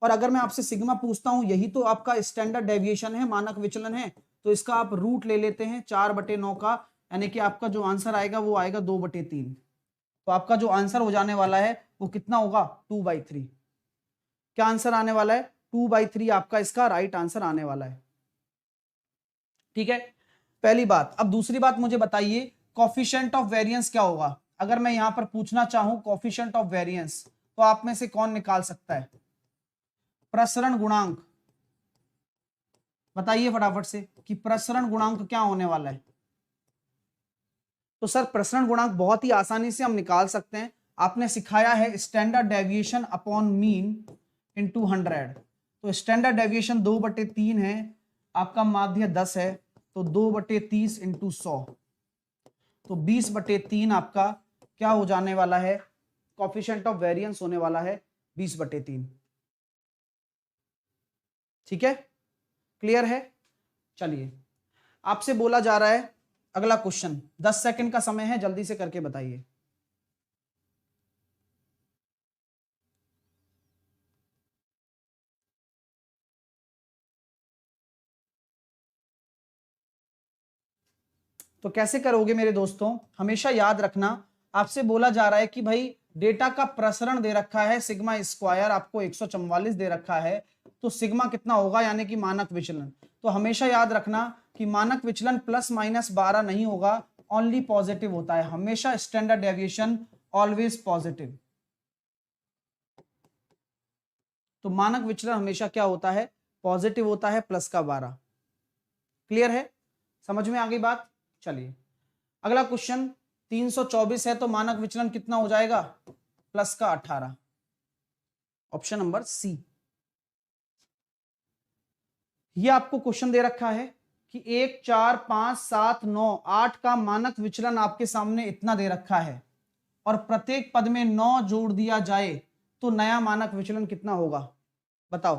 Speaker 1: और अगर मैं आपसे सिग्मा पूछता हूं, यही तो आपका स्टैंडर्ड डेविएशन है, मानक विचलन है, तो इसका आप रूट ले लेते हैं 4/9 का, यानी कि आपका जो आंसर आएगा वो आएगा 2/3, तो आपका जो आंसर हो जाने वाला है वो कितना होगा 2/3, क्या आंसर आने वाला है 2/3 आपका इसका राइट आंसर आने वाला है, ठीक है, पहली बात। अब दूसरी बात मुझे बताइए कोफिशिएंट ऑफ वेरिएंस क्या होगा, अगर मैं यहां पर पूछना चाहूं कोफिशिएंट ऑफ वेरिएंस, तो आप में से कौन निकाल सकता है, प्रसरण गुणांक बताइए फटाफट से कि प्रसरण गुणांक क्या होने वाला है, तो सर प्रसरण गुणांक बहुत ही आसानी से हम निकाल सकते हैं, आपने सिखाया है standard deviation upon mean into 100। तो स्टैंडर्ड डेविएशन 2/3 है, आपका माध्य 10 है, तो 2/30 इंटू 100, तो 20/3 आपका क्या हो जाने वाला है, कोफिशिएंट ऑफ वेरिएंस होने वाला है 20/3। ठीक है, क्लियर है। चलिए, आपसे बोला जा रहा है अगला क्वेश्चन, 10 सेकंड का समय है, जल्दी से करके बताइए। तो कैसे करोगे मेरे दोस्तों, हमेशा याद रखना, आपसे बोला जा रहा है कि भाई डेटा का प्रसरण दे रखा है सिग्मा स्क्वायर आपको 144 दे रखा है, तो सिग्मा कितना होगा, यानी कि मानक विचलन। तो हमेशा याद रखना कि मानक विचलन +-12 नहीं होगा, ओनली पॉजिटिव होता है, हमेशा स्टैंडर्ड डेविएशन ऑलवेज पॉजिटिव। तो मानक विचलन हमेशा क्या होता है, पॉजिटिव होता है, +12। क्लियर है, समझ में आ गई बात। चलिए अगला क्वेश्चन, 324 है, तो मानक विचलन कितना हो जाएगा, +18, ऑप्शन नंबर सी। ये आपको क्वेश्चन दे रखा है कि 1, 4, 5, 7, 9, 8 का मानक विचलन आपके सामने इतना दे रखा है, और प्रत्येक पद में 9 जोड़ दिया जाए तो नया मानक विचलन कितना होगा, बताओ।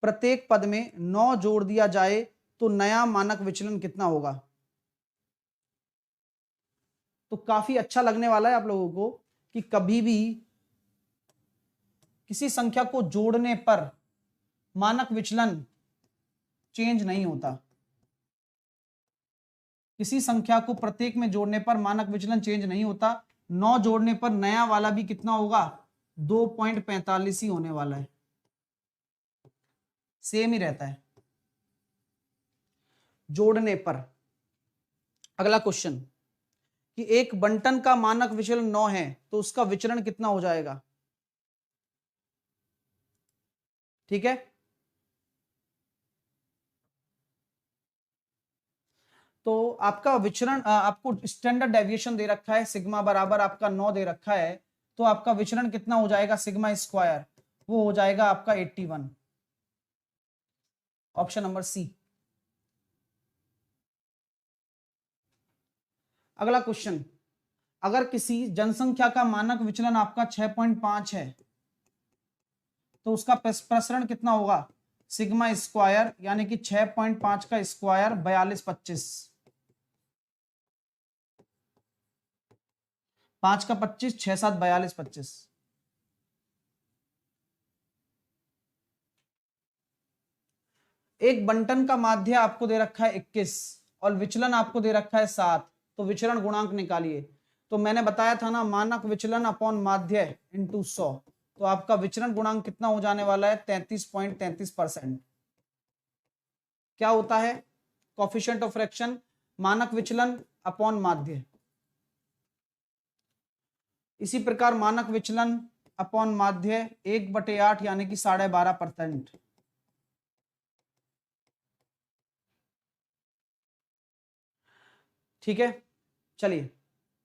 Speaker 1: प्रत्येक पद में 9 जोड़ दिया जाए तो नया मानक विचलन कितना होगा। तो काफी अच्छा लगने वाला है आप लोगों को कि कभी भी किसी संख्या को जोड़ने पर मानक विचलन चेंज नहीं होता, किसी संख्या को प्रत्येक में जोड़ने पर मानक विचलन चेंज नहीं होता। 9 जोड़ने पर नया वाला भी कितना होगा, 2.45 ही होने वाला है, सेम ही रहता है जोड़ने पर। अगला क्वेश्चन कि एक बंटन का मानक विचलन 9 है, तो उसका विचरण कितना हो जाएगा। ठीक है, तो आपका विचरण, आपको स्टैंडर्ड डेविएशन दे रखा है सिग्मा बराबर आपका 9 दे रखा है, तो आपका विचरण कितना हो जाएगा सिग्मा स्क्वायर, वो हो जाएगा आपका 81, ऑप्शन नंबर सी। अगला क्वेश्चन, अगर किसी जनसंख्या का मानक विचलन आपका 6.5 है, तो उसका प्रसरण कितना होगा, सिग्मा स्क्वायर, यानी कि 6.5 का स्क्वायर 42/25, 5 का 25, 6 7 42/25। एक बंटन का माध्य आपको दे रखा है 21 और विचलन आपको दे रखा है 7, तो विचरण गुणांक निकालिए। तो मैंने बताया था ना, मानक विचलन अपॉन माध्य इंटू 100, तो आपका विचरण गुणांक कितना हो जाने वाला है, 33.33%। क्या होता है, कोफिशिएंट ऑफ फ्रैक्शन, मानक विचलन अपॉन माध्य। इसी प्रकार मानक विचलन अपॉन माध्य 1/8 यानी कि 12.5%। ठीक है, चलिए,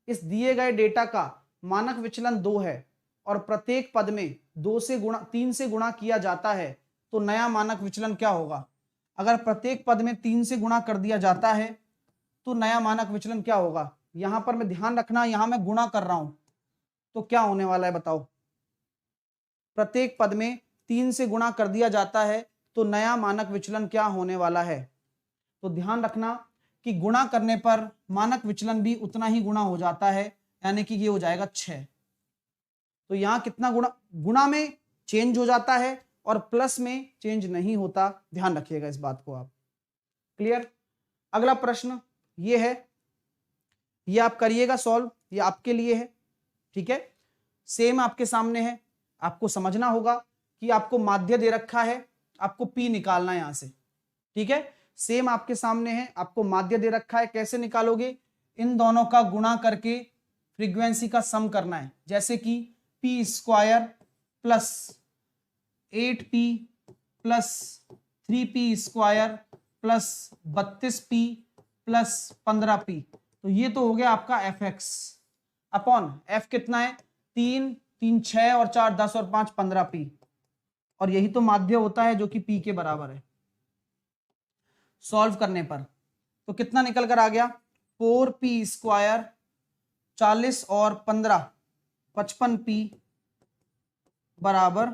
Speaker 1: इस दिए गए डेटा का मानक विचलन 2 है और प्रत्येक पद में 3 से गुणा किया जाता है, तो नया मानक विचलन क्या होगा। अगर प्रत्येक पद में 3 से गुणा कर दिया जाता है तो नया मानक विचलन क्या होगा। यहां पर मैं ध्यान रखना, यहां मैं गुणा कर रहा हूं, तो क्या होने वाला है बताओ। प्रत्येक पद में 3 से गुणा कर दिया जाता है तो नया मानक विचलन क्या होने वाला है। तो ध्यान रखना कि गुणा करने पर मानक विचलन भी उतना ही गुणा हो जाता है, यानी कि ये हो जाएगा 6। तो यहां कितना गुणा में चेंज हो जाता है और प्लस में चेंज नहीं होता, ध्यान रखिएगा इस बात को आप। क्लियर। अगला प्रश्न ये है, ये आप करिएगा सॉल्व, ये आपके लिए है। ठीक है, सेम आपके सामने है, आपको समझना होगा कि आपको माध्य दे रखा है, आपको P निकालना है यहां से। ठीक है, सेम आपके सामने है, आपको माध्य दे रखा है, कैसे निकालोगे, इन दोनों का गुणा करके फ्रीक्वेंसी का सम करना है। जैसे कि P square plus 8P plus 3P square plus 32P plus 15P, तो ये तो हो गया आपका fx अपॉन f कितना है 3 3 6 और 4 10 और 5 15 पी, और यही तो माध्य होता है जो कि पी के बराबर है। सॉल्व करने पर तो कितना निकल कर आ गया, 4p² 40 और 15 55p बराबर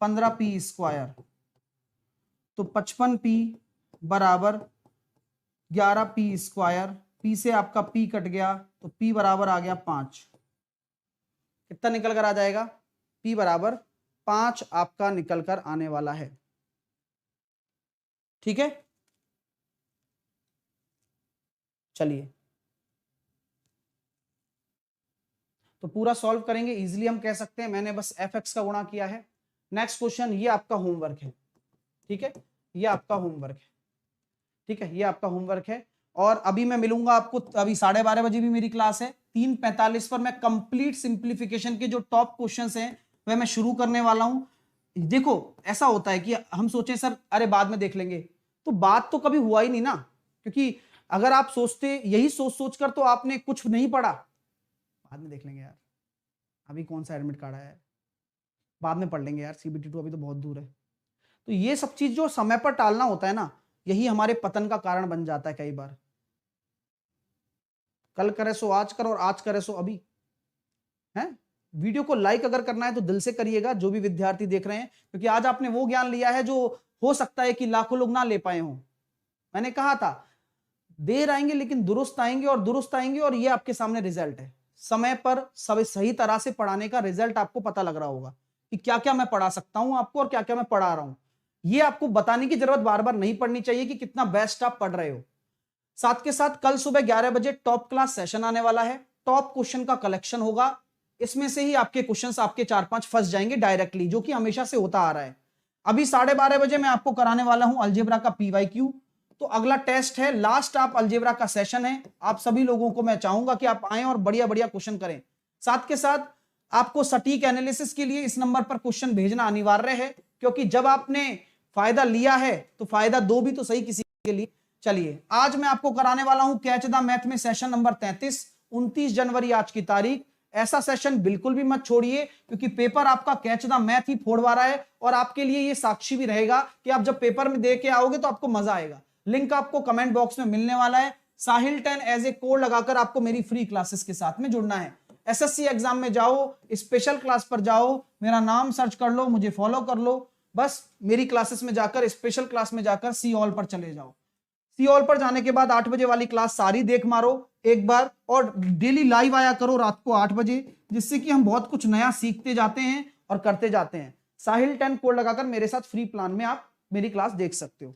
Speaker 1: 15p²। तो 55p बराबर 11p²। p से आपका p कट गया तो p बराबर आ गया 5। कितना निकल कर आ जाएगा, p बराबर 5 आपका निकल कर आने वाला है। ठीक है, चलिए तो पूरा सॉल्व करेंगे। इजीली हम कह सकते हैं मैंने बस fx का गुणा किया है। नेक्स्ट क्वेश्चन, ये आपका होमवर्क है। ठीक है, ये आपका होमवर्क है। ठीक है, ये आपका होमवर्क है। और अभी मैं मिलूंगा आपको, अभी 12:30 बजे भी मेरी क्लास है। 3:45 पर मैं कंप्लीट सिंप्लीफिकेशन के जो टॉप क्वेश्चंस हैं वह मैं शुरू करने वाला हूं। देखो ऐसा होता है कि हम सोचें सर अरे बाद में देख लेंगे, तो बात तो कभी हुआ ही नहीं ना, क्योंकि अगर आप सोचते यही सोच सोच कर तो आपने कुछ नहीं पढ़ा, बाद में देख लेंगे यार, अभी कौन सा एडमिट कार्ड आया है, बाद में पढ़ लेंगे यार, CBT 2 अभी तो बहुत दूर है। तो ये सब चीज जो समय पर टालना होता है ना, यही हमारे पतन का कारण बन जाता है कई बार। कल करे सो आज कर, और आज करे सो अभी है। वीडियो को लाइक अगर करना है तो दिल से करिएगा, जो भी विद्यार्थी देख रहे हैं, क्योंकि आज आपने वो ज्ञान लिया है जो हो सकता है कि लाखों लोग ना ले पाए हों। मैंने कहा था देर आएंगे लेकिन दुरुस्त आएंगे, और दुरुस्त आएंगे, और ये आपके सामने रिजल्ट है। समय पर सब सही तरह से पढ़ाने का रिजल्ट आपको पता लग रहा होगा कि क्या क्या मैं पढ़ा सकता हूं आपको और क्या क्या मैं पढ़ा रहा हूं। ये आपको बताने की जरूरत बार बार नहीं पड़नी चाहिए कि कितना बेस्ट आप पढ़ रहे हो। साथ के साथ कल सुबह 11 बजे टॉप क्लास सेशन आने वाला है। टॉप क्वेश्चन का कलेक्शन होगा, इसमें से ही आपके क्वेश्चंस आपके 4-5 फंस जाएंगे डायरेक्टली, जो कि हमेशा से होता आ रहा है। अभी 12:30 बजे मैं आपको कराने वाला हूं अलजेब्रा का PYQ। तो अगला टेस्ट है, लास्ट आप अलजेब्रा का सेशन है। आप सभी लोगों को मैं चाहूंगा कि आप आएं और बढ़िया बढ़िया क्वेश्चन करें। साथ के साथ आपको सटीक एनालिसिस के लिए इस नंबर पर क्वेश्चन भेजना अनिवार्य है, क्योंकि जब आपने फायदा लिया है तो फायदा दो भी तो सही किसी के लिए। चलिए आज मैं आपको कराने वाला हूं कैच द मैथ में सेशन नंबर 33, 29 जनवरी आज की तारीख। ऐसा सेशन बिल्कुल भी मत छोड़िए, क्योंकि पेपर आपका कैच द मैथ ही फोड़वा रहा है, और आपके लिए ये साक्षी भी रहेगा कि आप जब पेपर में दे के आओगे तो आपको मजा आएगा। लिंक आपको कमेंट बॉक्स में मिलने वाला है। साहिल 10 एज ए कोड लगाकर आपको मेरी फ्री क्लासेस के साथ में जुड़ना है। SSC एग्जाम में जाओ, स्पेशल क्लास पर जाओ, मेरा नाम सर्च कर लो, मुझे फॉलो कर लो, बस मेरी क्लासेस में जाकर, स्पेशल क्लास में जाकर सी ऑल पर चले जाओ। सी ऑल पर जाने के बाद 8 बजे वाली क्लास सारी देख मारो एक बार, और डेली लाइव आया करो रात को 8 बजे, जिससे कि हम बहुत कुछ नया सीखते जाते हैं और करते जाते हैं। साहिल 10 कोड लगाकर मेरे साथ फ्री प्लान में आप मेरी क्लास देख सकते हो।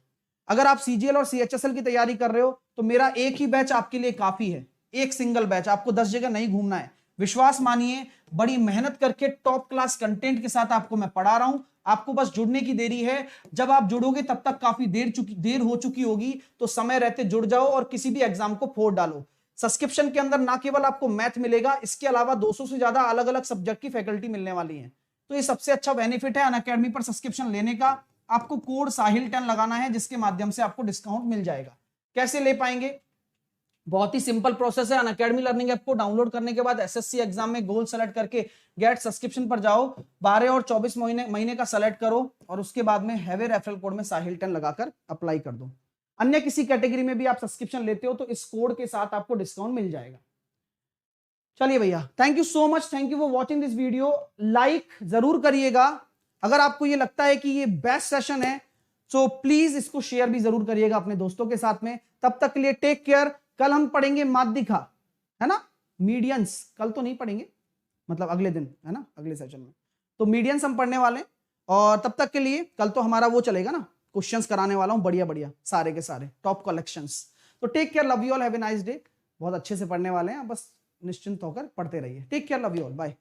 Speaker 1: अगर आप CGL और CHSL की तैयारी कर रहे हो तो मेरा एक ही बैच आपके लिए काफी है, एक सिंगल बैच, आपको 10 जगह नहीं घूमना है। विश्वास मानिए, बड़ी मेहनत करके टॉप क्लास कंटेंट के साथ आपको मैं पढ़ा रहा हूं। आपको बस जुड़ने की देरी है। जब आप जुड़ोगे तब तक काफी देर हो चुकी होगी, तो समय रहते जुड़ जाओ और किसी भी एग्जाम को फोड़ डालो। सब्सक्रिप्शन के अंदर ना केवल आपको मैथ मिलेगा, इसके अलावा 200 से ज्यादा अलग अलग सब्जेक्ट की फैकल्टी मिलने वाली है। तो ये सबसे अच्छा बेनिफिट है अनअकैडमी पर सब्सक्रिप्शन लेने का। आपको कोड साहिल 10 लगाना है, जिसके माध्यम से आपको डिस्काउंट मिल जाएगा। कैसे ले पाएंगे? बहुत ही सिंपल प्रोसेस है। अनअकैडमी लर्निंग ऐप को डाउनलोड करने के बाद SSC एग्जाम में गोल सेलेक्ट करके गेट सब्सक्रिप्शन पर जाओ, 12 और 24 महीने का सेलेक्ट करो, और उसके बाद में हैवे रेफरल कोड में साहिल 10 लगाकर अप्लाई कर दो। अन्य किसी कैटेगरी में भी आप सब्सक्रिप्शन लेते हो तो इस कोड के साथ आपको डिस्काउंट मिल जाएगा। चलिए भैया, thank you so much, thank you for watching this video. Like जरूर करिएगा अगर आपको ये लगता है कि ये बेस्ट सेशन है, तो प्लीज इसको शेयर भी जरूर करिएगा अपने दोस्तों के साथ में। तब तक के लिए टेक केयर। कल हम पढ़ेंगे माध्यिका, है ना, मीडियंस। कल तो नहीं पढ़ेंगे, मतलब अगले दिन, है ना, अगले सेशन में तो मीडियंस हम पढ़ने वाले। और तब तक के लिए कल तो हमारा वो चलेगा ना, क्वेश्चंस कराने वाला हूं बढ़िया बढ़िया सारे के सारे टॉप कलेक्शंस। तो take care, love you all, have a nice day. बहुत अच्छे से पढ़ने वाले हैं, बस निश्चिंत होकर पढ़ते रहिए। Take care, love you all, bye.